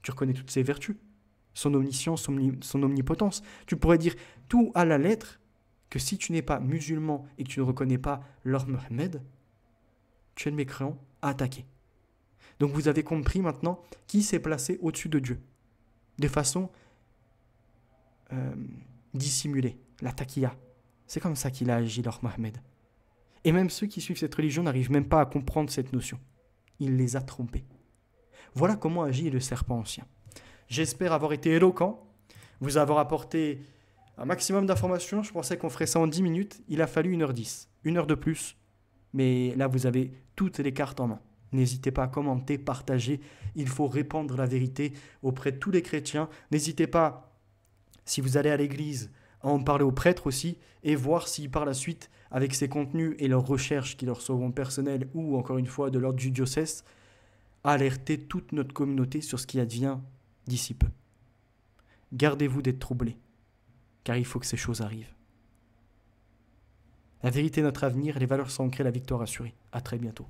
Tu reconnais toutes ses vertus, son omniscience, son omnipotence. Tu pourrais dire tout à la lettre, que si tu n'es pas musulman et que tu ne reconnais pas leur Mohammed, tu es le mécréant à attaquer. Donc vous avez compris maintenant qui s'est placé au-dessus de Dieu, de façon dissimulée, la taqiyya. C'est comme ça qu'il a agi, leur Mohammed. Et même ceux qui suivent cette religion n'arrivent même pas à comprendre cette notion. Il les a trompés. Voilà comment agit le serpent ancien. J'espère avoir été éloquent, vous avoir apporté un maximum d'informations. Je pensais qu'on ferait ça en 10 minutes. Il a fallu 1h10. 1 heure de plus. Mais là, vous avez toutes les cartes en main. N'hésitez pas à commenter, partager. Il faut répandre la vérité auprès de tous les chrétiens. N'hésitez pas, si vous allez à l'église, à en parler aux prêtres aussi, et voir si par la suite, avec ces contenus et leurs recherches qui leur seront personnelles ou encore une fois de l'ordre du diocèse, alerter toute notre communauté sur ce qui advient d'ici peu. Gardez-vous d'être troublés, car il faut que ces choses arrivent. La vérité est notre avenir, les valeurs sont ancrées, la victoire assurée. À très bientôt.